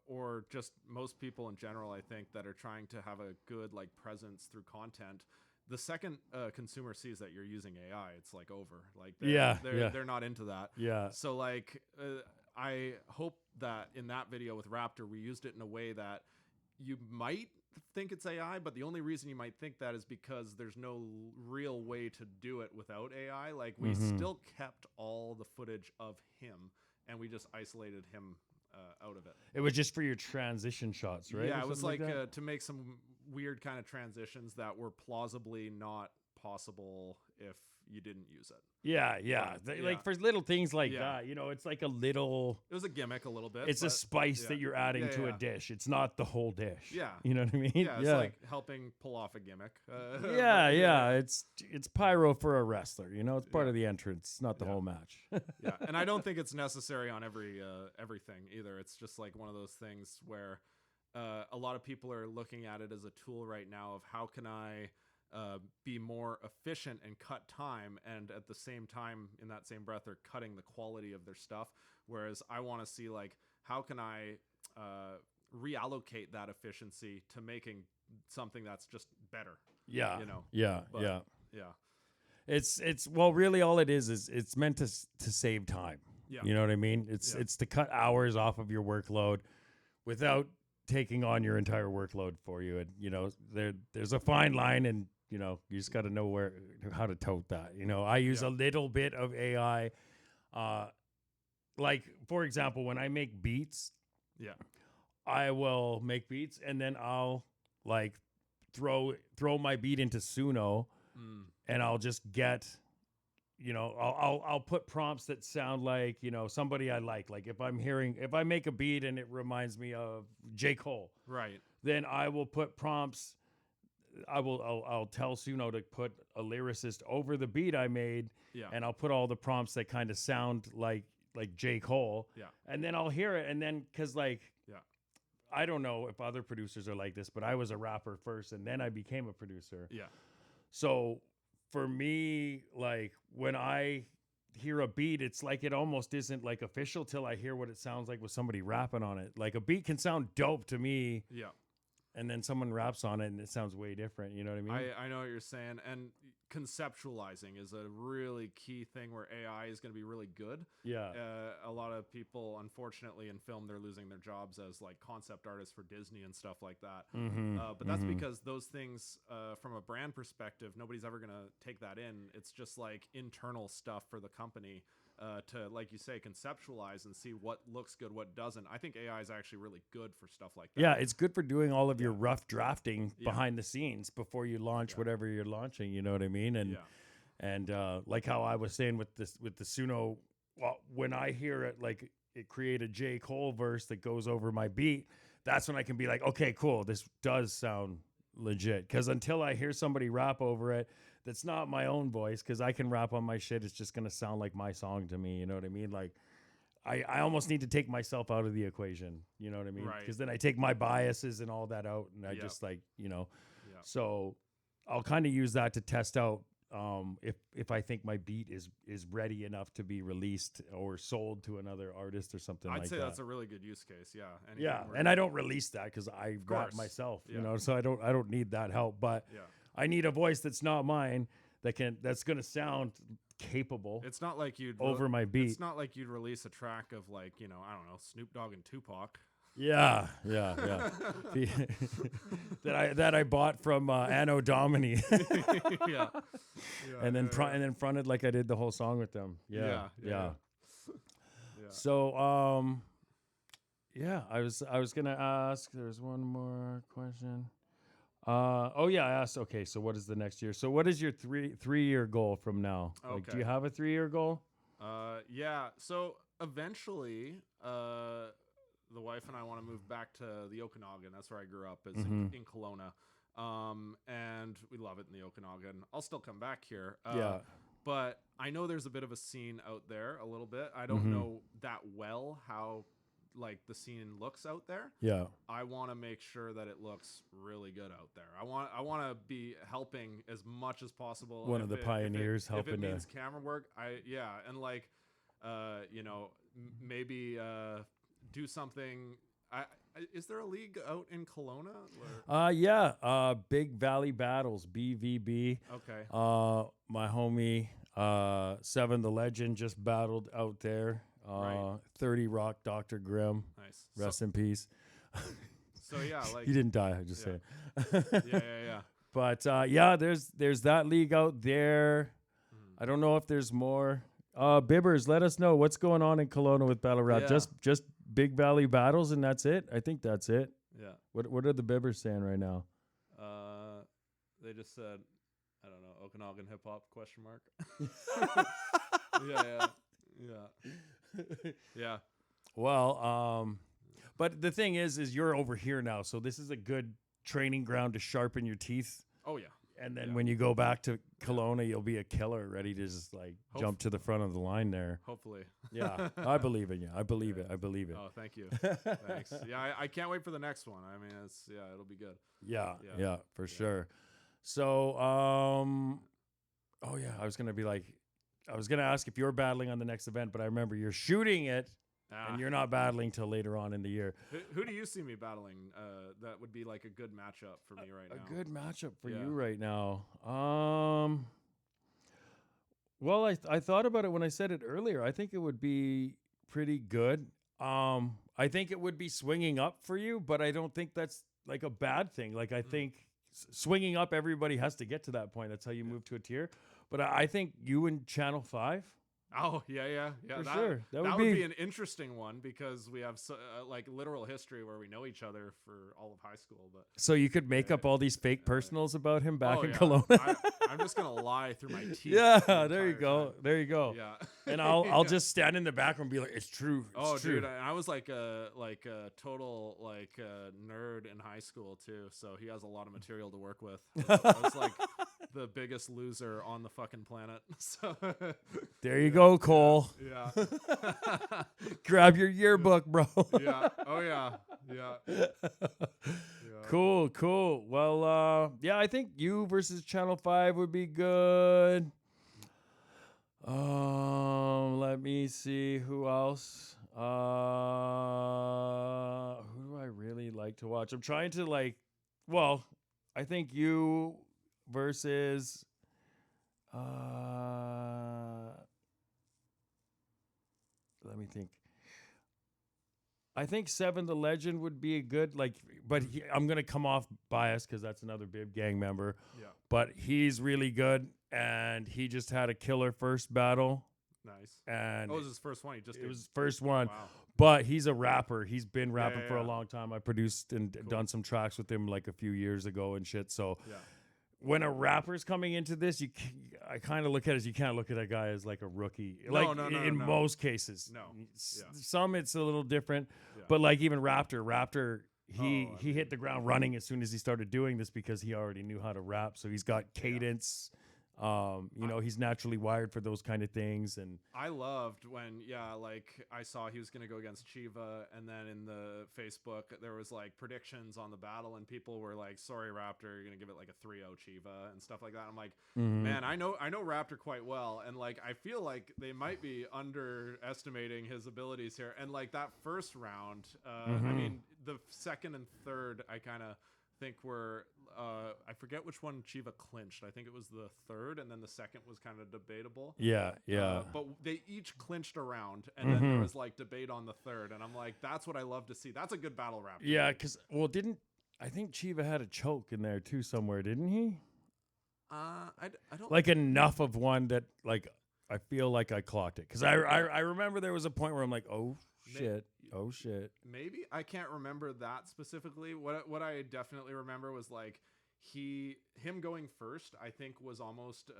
S3: or just most people in general, I think, that are trying to have a good, like, presence through content, the second consumer sees that you're using AI, it's like over. Like, they're not into that.
S1: Yeah.
S3: So, like, I hope that in that video with Raptor, we used it in a way that you might think it's AI, but the only reason you might think that is because there's no real way to do it without AI. Like, we still kept all the footage of him, and we just isolated him out of it.
S1: It was just for your transition shots, right?
S3: Yeah, it was like to make some weird kind of transitions that were plausibly not possible if you didn't use it.
S1: Yeah. Like, for little things like that, it's like a little.
S3: It was a gimmick a little bit.
S1: It's a spice that you're adding to a dish. It's not the whole dish.
S3: Yeah.
S1: You know what I mean?
S3: Yeah, it's like helping pull off a gimmick.
S1: It's pyro for a wrestler. It's part of the entrance, not the whole match.
S3: Yeah, and I don't think it's necessary on everything either. It's just like one of those things where a lot of people are looking at it as a tool right now of how can I be more efficient and cut time, and at the same time, in that same breath, they're cutting the quality of their stuff. Whereas I want to see, like, how can I reallocate that efficiency to making something that's just better.
S1: Yeah.
S3: Yeah.
S1: It's well, really all it is it's meant to save time.
S3: Yeah.
S1: You know what I mean? It's to cut hours off of your workload without taking on your entire workload for you. And there's a fine line, and you just got to know how to tote that. I use a little bit of AI, like, for example, when I make beats, I will make beats and then I'll like throw my beat into Suno, and I'll just get, I'll put prompts that sound like, somebody I like if I make a beat and it reminds me of J. Cole,
S3: right,
S1: then I will put prompts. I'll tell Suno to put a lyricist over the beat I made, and I'll put all the prompts that kind of sound like J. Cole, and then I'll hear it, and then because I don't know if other producers are like this, but I was a rapper first, and then I became a producer.
S3: Yeah.
S1: So for me, like when I hear a beat, it's like it almost isn't like official till I hear what it sounds like with somebody rapping on it. Like a beat can sound dope to me,
S3: Yeah.
S1: and then someone raps on it and it sounds way different. You know what I mean?
S3: I know what you're saying, and conceptualizing is a really key thing where AI is going to be really good.
S1: Yeah.
S3: A lot of people, unfortunately, in film, they're losing their jobs as like concept artists for Disney and stuff like that. But that's because those things, from a brand perspective, nobody's ever going to take that in. It's just like internal stuff for the company. To, like you say, conceptualize and see what looks good, what doesn't. I think AI is actually really good for stuff like that.
S1: Yeah, it's good for doing all of your rough drafting behind the scenes before you launch
S3: Yeah.
S1: whatever you're launching. You know what I mean? And like how I was saying with the Suno, well, when I hear it, like it create a J. Cole verse that goes over my beat, that's when I can be like, okay, cool, this does sound legit. Because until I hear somebody rap over it, that's not my own voice, because I can rap on my shit. It's just going to sound like my song to me. You know what I mean? Like, I almost need to take myself out of the equation. You know what I mean?
S3: Right.
S1: Because then I take my biases and all that out, and I just like, so I'll kind of use that to test out if I think my beat is ready enough to be released or sold to another artist or something like that.
S3: I'd say that's a really good use case. Yeah. Anything
S1: Yeah,
S3: where
S1: and I don't release that because I rap myself, you know, so I don't need that help. But I need a voice that's not mine that's gonna sound capable.
S3: It's not like you'd
S1: over my beat.
S3: It's not like you'd release a track of like, I don't know, Snoop Dogg and Tupac.
S1: Yeah. that I bought from Anno Domini.
S3: Yeah.
S1: And then fronted like I did the whole song with them. Yeah. So I was gonna ask. There's one more question. I asked. Okay, so what is the next year? So what is your 3-year goal from now? Like, do you have a 3-year goal?
S3: So eventually, the wife and I want to move back to the Okanagan. That's where I grew up, is in Kelowna. And we love it in the Okanagan. I'll still come back here. But I know there's a bit of a scene out there a little bit. I don't know that well how like the scene looks out there.
S1: Yeah.
S3: I want to make sure that it looks really good out there. I want to be helping as much as possible.
S1: One of the pioneers helping.
S3: If it means camera work, and like, maybe do something. Is there a league out in Kelowna?
S1: Big Valley Battles, BVB.
S3: Okay.
S1: My homie Seven the Legend just battled out there. 30 Rock, Dr. Grimm.
S3: Nice.
S1: Rest in peace.
S3: So yeah, like
S1: he didn't die. I just saying.
S3: Yeah.
S1: But there's that league out there. I don't know if there's more. Bibbers, let us know what's going on in Kelowna with battle rap.
S3: Yeah.
S1: Just Big Valley Battles, and that's it. I think that's it.
S3: Yeah.
S1: What are the Bibbers saying right now?
S3: They just said, I don't know, Okanagan hip hop ? Yeah.
S1: Well, but the thing is you're over here now, so this is a good training ground to sharpen your teeth.
S3: Oh yeah.
S1: And then when you go back to Kelowna, you'll be a killer, ready to just like jump to the front of the line there.
S3: Hopefully.
S1: Yeah, I believe in you. I believe it.
S3: Oh, thank you. Thanks. Yeah, I can't wait for the next one. I mean, it'll be good.
S1: Yeah, for sure. So, I was gonna ask if you're battling on the next event, but I remember you're shooting it. And you're not battling till later on in the year.
S3: Who do you see me battling? That would be like a good matchup for me right now.
S1: A good matchup for you right now. Well, I thought about it when I said it earlier. I think it would be pretty good. I think it would be swinging up for you, but I don't think that's like a bad thing. Like I think swinging up, everybody has to get to that point. That's how you move to a tier. But I think you and Channel 5.
S3: Oh, yeah.
S1: For sure.
S3: That would be an interesting one because we have like literal history where we know each other for all of high school. But
S1: so you could make up all these fake personals about him back in Kelowna.
S3: I'm just gonna lie through my teeth.
S1: Yeah, there you go.
S3: Time.
S1: There you go.
S3: Yeah.
S1: And I'll just stand in the background and be like, it's true. It's true.
S3: Dude, I was like a total nerd in high school too. So he has a lot of material to work with. I was like the biggest loser on the fucking planet. So
S1: there you go, Cole.
S3: Yeah.
S1: Grab your yearbook, bro.
S3: Yeah. Oh yeah. Yeah.
S1: Cool. Well, yeah, I think you versus Channel 5 would be good. Let me see who else. Who do I really like to watch? I'm trying to I think you versus let me think. I think Seven the Legend would be a good but I'm gonna come off biased because that's another Bib Gang member.
S3: Yeah.
S1: But he's really good, and he just had a killer first battle.
S3: Nice.
S1: And
S3: it was his first one.
S1: it was his first one.
S3: Wow.
S1: But he's a rapper. He's been rapping for a
S3: yeah.
S1: long time. I produced and done some tracks with him like a few years ago and shit. So
S3: Yeah.
S1: when a rapper's coming into this, I kind of look at it as you can't look at a guy as like a rookie.
S3: No,
S1: in most cases.
S3: No.
S1: Some it's a little different.
S3: Yeah.
S1: But like even Raptor, he
S3: Oh, I
S1: hit the ground running as soon as he started doing this because he already knew how to rap. So he's got cadence. He's naturally wired for those kind of things. And
S3: I loved when, I saw he was going to go against Chiva, and then in the Facebook, there was like predictions on the battle, and people were like, sorry, Raptor, you're going to give it like a 3-0 Chiva and stuff like that. I'm like, man, I know Raptor quite well. And like, I feel like they might be underestimating his abilities here. And like that first round, I mean, the second and third, I kind of think were I forget which one Chiva clinched. I think it was the third, and then the second was kind of debatable.
S1: Yeah.
S3: But they each clinched a round, and then there was like debate on the third, and I'm like, that's what I love to see. That's a good battle rap.
S1: Yeah, because I think Chiva had a choke in there too somewhere, didn't he?
S3: I don't
S1: like enough of one that like I feel like I clocked it because I remember there was a point where I'm like, oh shit.
S3: Maybe I can't remember that specifically. What I definitely remember was like him going first. I think was almost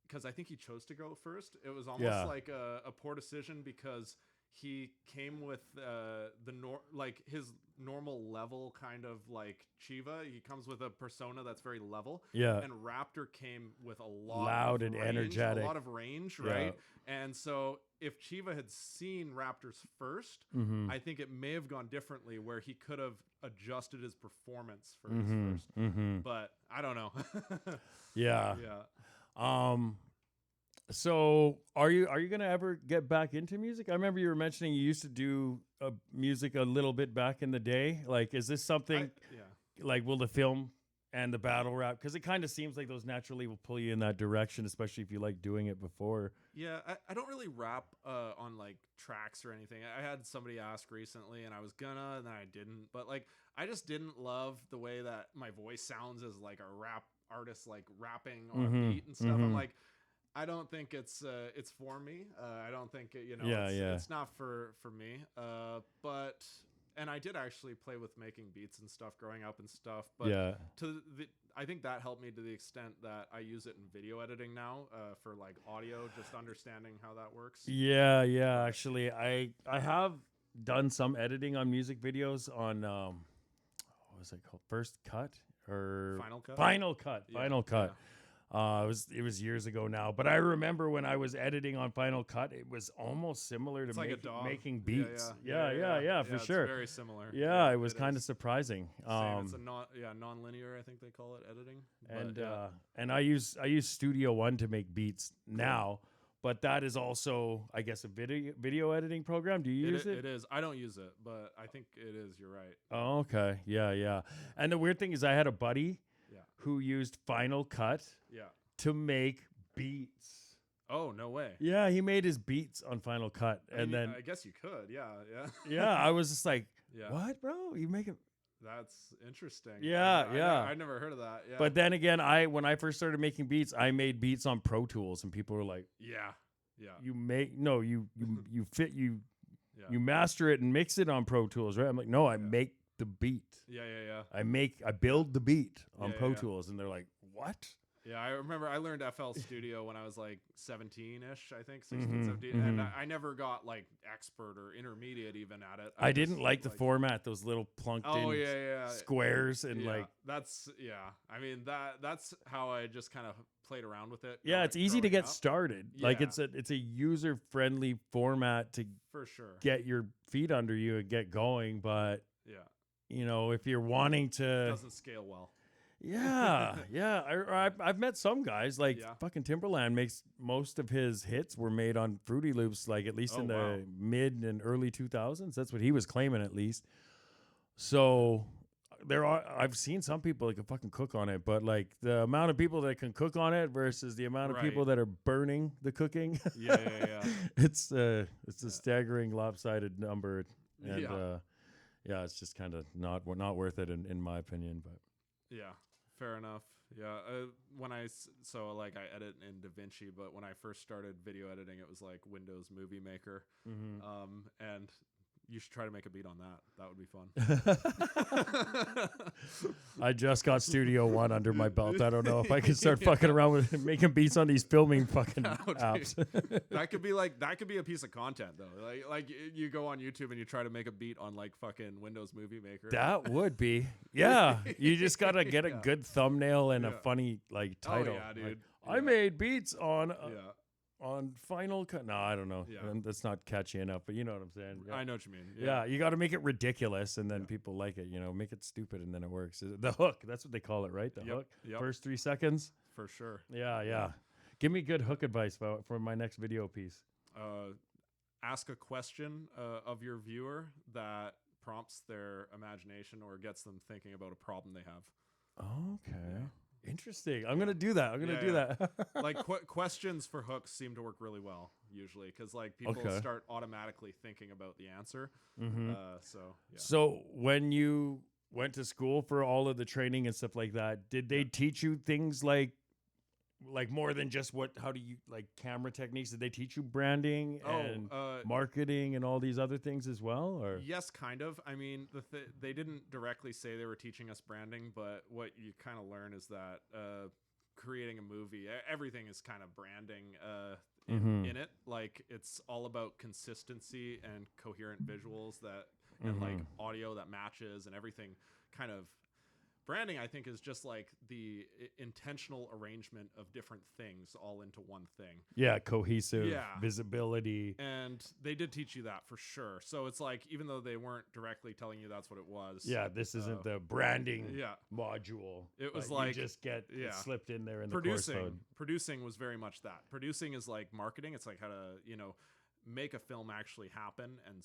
S3: because I think he chose to go first. It was almost like a poor decision because he came with his normal level kind of like Chiva. He comes with a persona that's very level.
S1: Yeah.
S3: And Raptor came with a lot
S1: loud
S3: of
S1: and
S3: range,
S1: energetic.
S3: a lot of range, right? And so if Chiva had seen Raptors first, I think it may have gone differently where he could have adjusted his performance for his first. But I don't know.
S1: Yeah.
S3: Yeah.
S1: So are you gonna ever get back into music? I remember you were mentioning you used to do music a little bit back in the day. Like, is this something like will the film and the battle rap? Because it kind of seems like those naturally will pull you in that direction, especially if you like doing it before.
S3: Yeah, I don't really rap on like tracks or anything. I had somebody ask recently, and I was gonna, and then I didn't. But like, I just didn't love the way that my voice sounds as like a rap artist, like rapping on a beat and stuff. I'm like, I don't think it's for me. I don't think it's not for me. But and I did actually play with making beats and stuff growing up and stuff. But I think that helped me to the extent that I use it in video editing now for like audio, just understanding how that works.
S1: Yeah. Actually, I have done some editing on music videos on what was it called? First Cut or Final Cut. It was years ago now, but I remember when I was editing on Final Cut, it was almost similar to making beats. Yeah, for sure.
S3: It's very similar.
S1: Yeah, it was kind of surprising.
S3: It's a non-linear, I think they call it, editing.
S1: And I use Studio One to make beats now, but that is also, I guess, a video editing program. Do you use it?
S3: It is. I don't use it, but I think it is. You're right.
S1: Oh, okay. Yeah. And the weird thing is I had a buddy who used Final Cut to make beats.
S3: Oh, no way.
S1: Yeah, he made his beats on Final Cut. Then
S3: I guess you could. Yeah.
S1: Yeah, I was just like, what, bro? You make it?
S3: That's interesting.
S1: Yeah.
S3: I never heard of that. Yeah.
S1: But then again, when I first started making beats, I made beats on Pro Tools, and people were like, you master it and mix it on Pro Tools, right? I'm like, no, I make the beat.
S3: Yeah.
S1: I build the beat on Pro Tools, and they're like, what?
S3: Yeah, I remember I learned FL Studio when I was like 17-ish, I think, 16, 17. And I never got like expert or intermediate even at it.
S1: I didn't like the format, those little plunked in squares and
S3: That's, I mean, that's how I just kind of played around with it.
S1: Yeah, it's easy to get started. Yeah. Like it's a user-friendly format to
S3: for sure
S1: get your feet under you and get going, but you know, if you're wanting to,
S3: Doesn't scale well.
S1: yeah, I've met some guys like
S3: Yeah.
S1: fucking Timberland makes most of his hits were made on Fruity Loops, like at least
S3: Oh,
S1: in the
S3: wow.
S1: mid and early 2000s. That's what he was claiming, at least. So I've seen some people that can fucking cook on it, but like the amount of people that can cook on it versus the amount of people
S3: Right.
S1: that are burning the cooking,
S3: Yeah.
S1: it's a staggering lopsided number, and
S3: Yeah.
S1: it's just kind of not worth it in my opinion. But
S3: Yeah, fair enough. Yeah, when I edit in DaVinci, but when I first started video editing, it was like Windows Movie Maker, and you should try to make a beat on that. That would be fun.
S1: I just got Studio One under my belt. I don't know if I can start fucking around with making beats on these filming fucking apps.
S3: That could be a piece of content though. Like you go on YouTube and you try to make a beat on like fucking Windows Movie Maker.
S1: That would be, yeah. You just gotta get a good thumbnail and a funny like title.
S3: Oh yeah, dude.
S1: Like, I made beats on
S3: Yeah.
S1: on Final Cut. No, I don't know.
S3: Yeah.
S1: That's not catchy enough, but you know what I'm saying. Yeah.
S3: I know what you mean.
S1: Yeah, you got to make it ridiculous, and then people like it. You know, make it stupid, and then it works. The hook. That's what they call it, right? The hook.
S3: Yep.
S1: First 3 seconds.
S3: For sure.
S1: Yeah. Give me good hook advice for my next video piece.
S3: Ask a question of your viewer that prompts their imagination or gets them thinking about a problem they have.
S1: Okay. Interesting. I'm gonna do that. That.
S3: Like questions for hooks seem to work really well usually because like people start automatically thinking about the answer.
S1: So when you went to school for all of the training and stuff like that, did they teach you things like more than just how do you like camera techniques? Did they teach you branding and marketing and all these other things as well? Or
S3: yes, kind of. I mean, they didn't directly say they were teaching us branding, but what you kind of learn is that creating a movie, everything is kind of branding in it. Like it's all about consistency and coherent visuals and like audio that matches and everything kind of. Branding, I think, is just like the intentional arrangement of different things all into one thing.
S1: Yeah, cohesive, visibility.
S3: And they did teach you that for sure. So it's like, even though they weren't directly telling you that's what it was.
S1: Yeah, this isn't the branding module.
S3: It was
S1: you
S3: like
S1: just get it slipped in there in the course code.
S3: Producing was very much that. Producing is like marketing. It's like how to, make a film actually happen and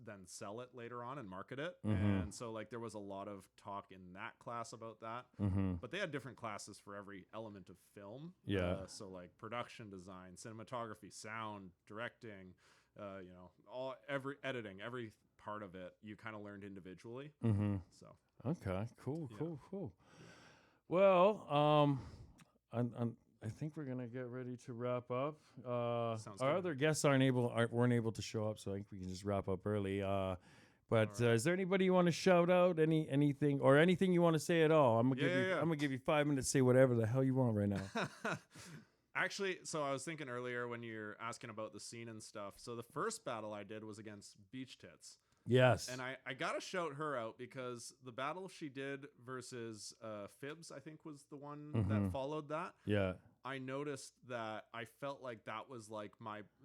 S3: then sell it later on and market it. And so like there was a lot of talk in that class about that, but they had different classes for every element of film. So like production design, cinematography, sound, directing, every editing, every part of it you kind of learned individually. So
S1: okay, cool. Well, I think we're gonna get ready to wrap up. Our other guests weren't able to show up, so I think we can just wrap up early. But is there anybody you want to shout out? Anything you want to say at all? I'm gonna give you 5 minutes to say whatever the hell you want right now.
S3: Actually, so I was thinking earlier when you're asking about the scene and stuff. So the first battle I did was against Beach Tits.
S1: Yes.
S3: And I gotta shout her out because the battle she did versus Fibs, I think was the one that followed that.
S1: Yeah.
S3: I noticed that I felt like that was like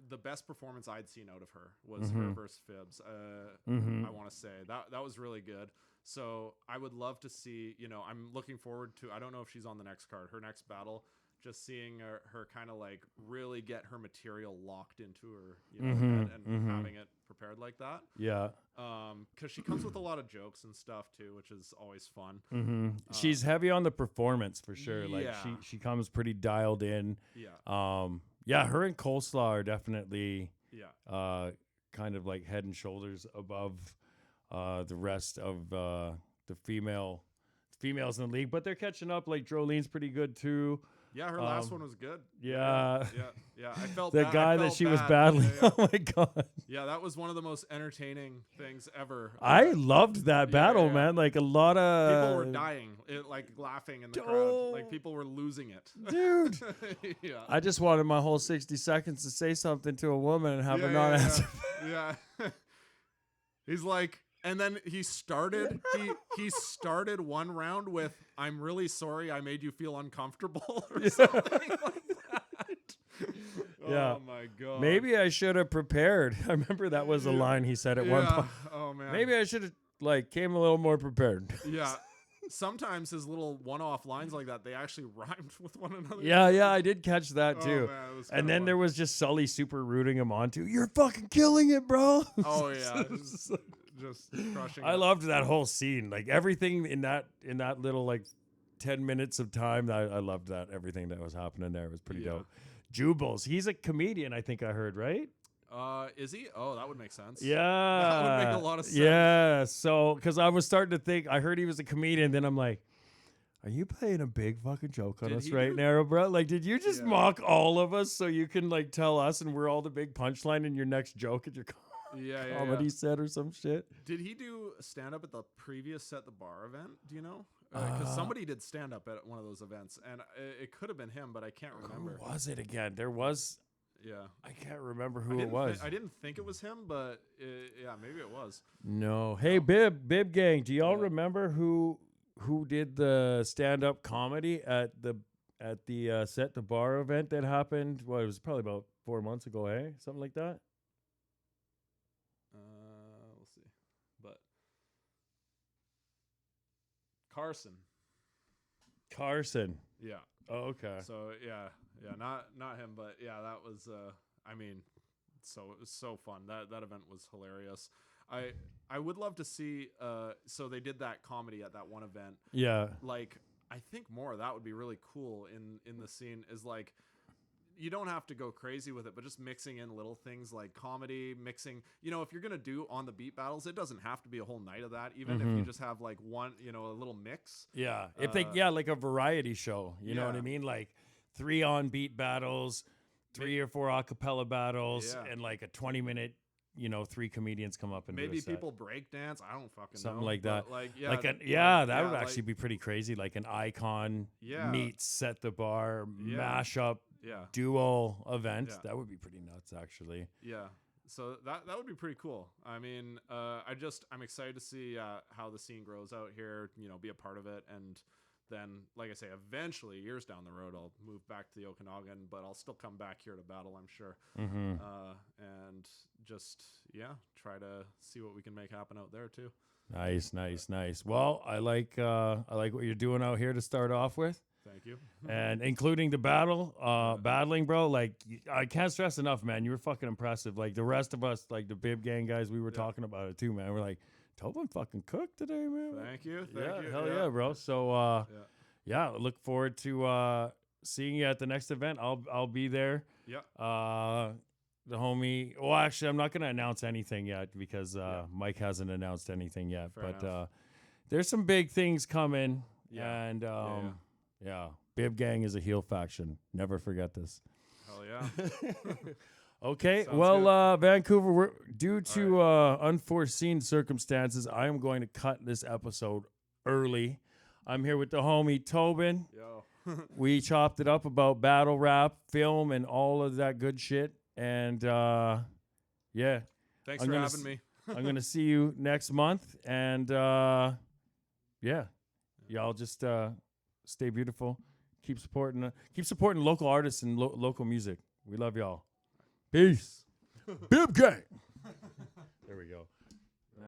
S3: the best performance I'd seen out of her was her versus Fibs. I want to say that was really good. So I would love to see, I'm looking forward to, I don't know if she's on the next card, her next battle, just seeing her kind of like really get her material locked into her, head and having it prepared like that.
S1: Yeah.
S3: Because she comes with a lot of jokes and stuff too, which is always fun.
S1: She's heavy on the performance for sure. Like she comes pretty dialed in.
S3: Yeah.
S1: Her and Coleslaw are definitely kind of like head and shoulders above the rest of the females in the league, but they're catching up. Like Drolene's pretty good too.
S3: Yeah, her last one was good.
S1: Yeah.
S3: I felt
S1: the guy that she was battling.
S3: Yeah.
S1: Oh my god.
S3: Yeah, that was one of the most entertaining things ever.
S1: I loved that battle, man. Like a lot of
S3: people were dying, like laughing in the crowd. Like people were losing it,
S1: dude.
S3: Yeah.
S1: I just wanted my whole 60 seconds to say something to a woman and have her not answer.
S3: Yeah. He's like. And then he started one round with, "I'm really sorry I made you feel uncomfortable," or something like that.
S1: Yeah.
S3: Oh my god.
S1: Maybe I should have prepared. I remember that was a line he said at one point.
S3: Oh man.
S1: Maybe I should have like came a little more prepared.
S3: Yeah. Sometimes his little one-off lines like that, they actually rhymed with one another.
S1: Yeah, I did catch that
S3: Oh,
S1: too.
S3: man, it was
S1: And
S3: kinda
S1: then
S3: fun.
S1: there was just Sully super rooting him on to, you're fucking killing it, bro.
S3: Oh yeah, just crushing.
S1: I
S3: it.
S1: loved that whole scene. Like everything in that little like 10 minutes of time, I loved that. Everything that was happening there was pretty
S3: Yeah.
S1: dope. Jubles, he's a comedian, I think I heard, right?
S3: Is he? Oh, that would make sense.
S1: Yeah.
S3: That would make a lot of sense.
S1: Yeah. So, because I was starting to think, I heard he was a comedian, then I'm like, are you playing a big fucking joke on
S3: Did
S1: us
S3: he
S1: right
S3: do-
S1: now, bro? Like, did you just
S3: Yeah.
S1: mock all of us so you can like tell us and we're all the big punchline in your next joke at your
S3: Yeah,
S1: comedy set or some shit?
S3: Did he do stand up at the previous Set the Bar event? Do you know? Because somebody did stand up at one of those events, and it could have been him, but I can't remember.
S1: Who was it again? There was,
S3: Yeah.
S1: I can't remember
S3: I
S1: who it
S3: didn't
S1: was.
S3: I didn't think it was him, but yeah, maybe it was.
S1: No. Hey, Bib Gang, do y'all
S3: Yeah.
S1: remember who did the stand-up comedy at the Set the Bar event that happened? Well, it was probably about 4 months ago, hey? Something like that?
S3: We'll see. But Carson.
S1: Yeah. Oh, okay.
S3: So yeah, not him, but yeah, that was. I mean, so it was so fun. That event was hilarious. I would love to see. So they did that comedy at that one event.
S1: Yeah.
S3: Like, I think more of that would be really cool in the scene. Is like, you don't have to go crazy with it, but just mixing in little things like comedy, mixing, if you're going to do on the beat battles, it doesn't have to be a whole night of that. Even if you just have like one, a little mix.
S1: Yeah. If they, like a variety show, you know what I
S3: yeah.
S1: mean? Like 3 on beat battles, 3 or 4 a cappella battles,
S3: Yeah.
S1: and like a 20-minute, 3 comedians come up and do
S3: Maybe
S1: a set.
S3: people break dance. I don't fucking
S1: Something
S3: know.
S1: like that.
S3: But like, yeah.
S1: Like that would
S3: like-
S1: actually be pretty crazy. Like an Icon
S3: Yeah.
S1: meets Set the Bar
S3: Yeah.
S1: mashup
S3: Yeah.
S1: duo event.
S3: Yeah.
S1: That would be pretty nuts, actually.
S3: Yeah. So that would be pretty cool. I mean, I'm excited to see how the scene grows out here, be a part of it. And then, like I say, eventually, years down the road, I'll move back to the Okanagan, but I'll still come back here to battle, I'm sure.
S1: Mm-hmm.
S3: And just, try to see what we can make happen out there too.
S1: Nice. Well, I like what you're doing out here to start off with.
S3: Thank you.
S1: And including the battling, bro. Like, I can't stress enough, man. You were fucking impressive. Like, the rest of us, like the Bib Gang guys, we were talking about it too, man. We're like, Tobin fucking cooked today, man.
S3: Thank you.
S1: Hell yeah, bro. So, yeah, look forward to seeing you at the next event. I'll be there.
S3: Yeah.
S1: The homie. Well, actually, I'm not gonna announce anything yet because Mike hasn't announced anything yet.
S3: Fair enough.
S1: There's some big things coming.
S3: Yeah.
S1: And yeah, Bib Gang is a heel faction. Never forget this.
S3: Hell yeah.
S1: Okay,
S3: Sounds
S1: well, Vancouver, due to unforeseen circumstances, I am going to cut this episode early. I'm here with the homie Tobin.
S3: Yo.
S1: We chopped it up about battle rap, film, and all of that good shit. And yeah,
S3: Thanks
S1: I'm
S3: for
S1: gonna
S3: having me.
S1: I'm going to see you next month. And yeah, y'all just stay beautiful. Keep supporting local artists and local music. We love y'all. Peace. Bib Gang.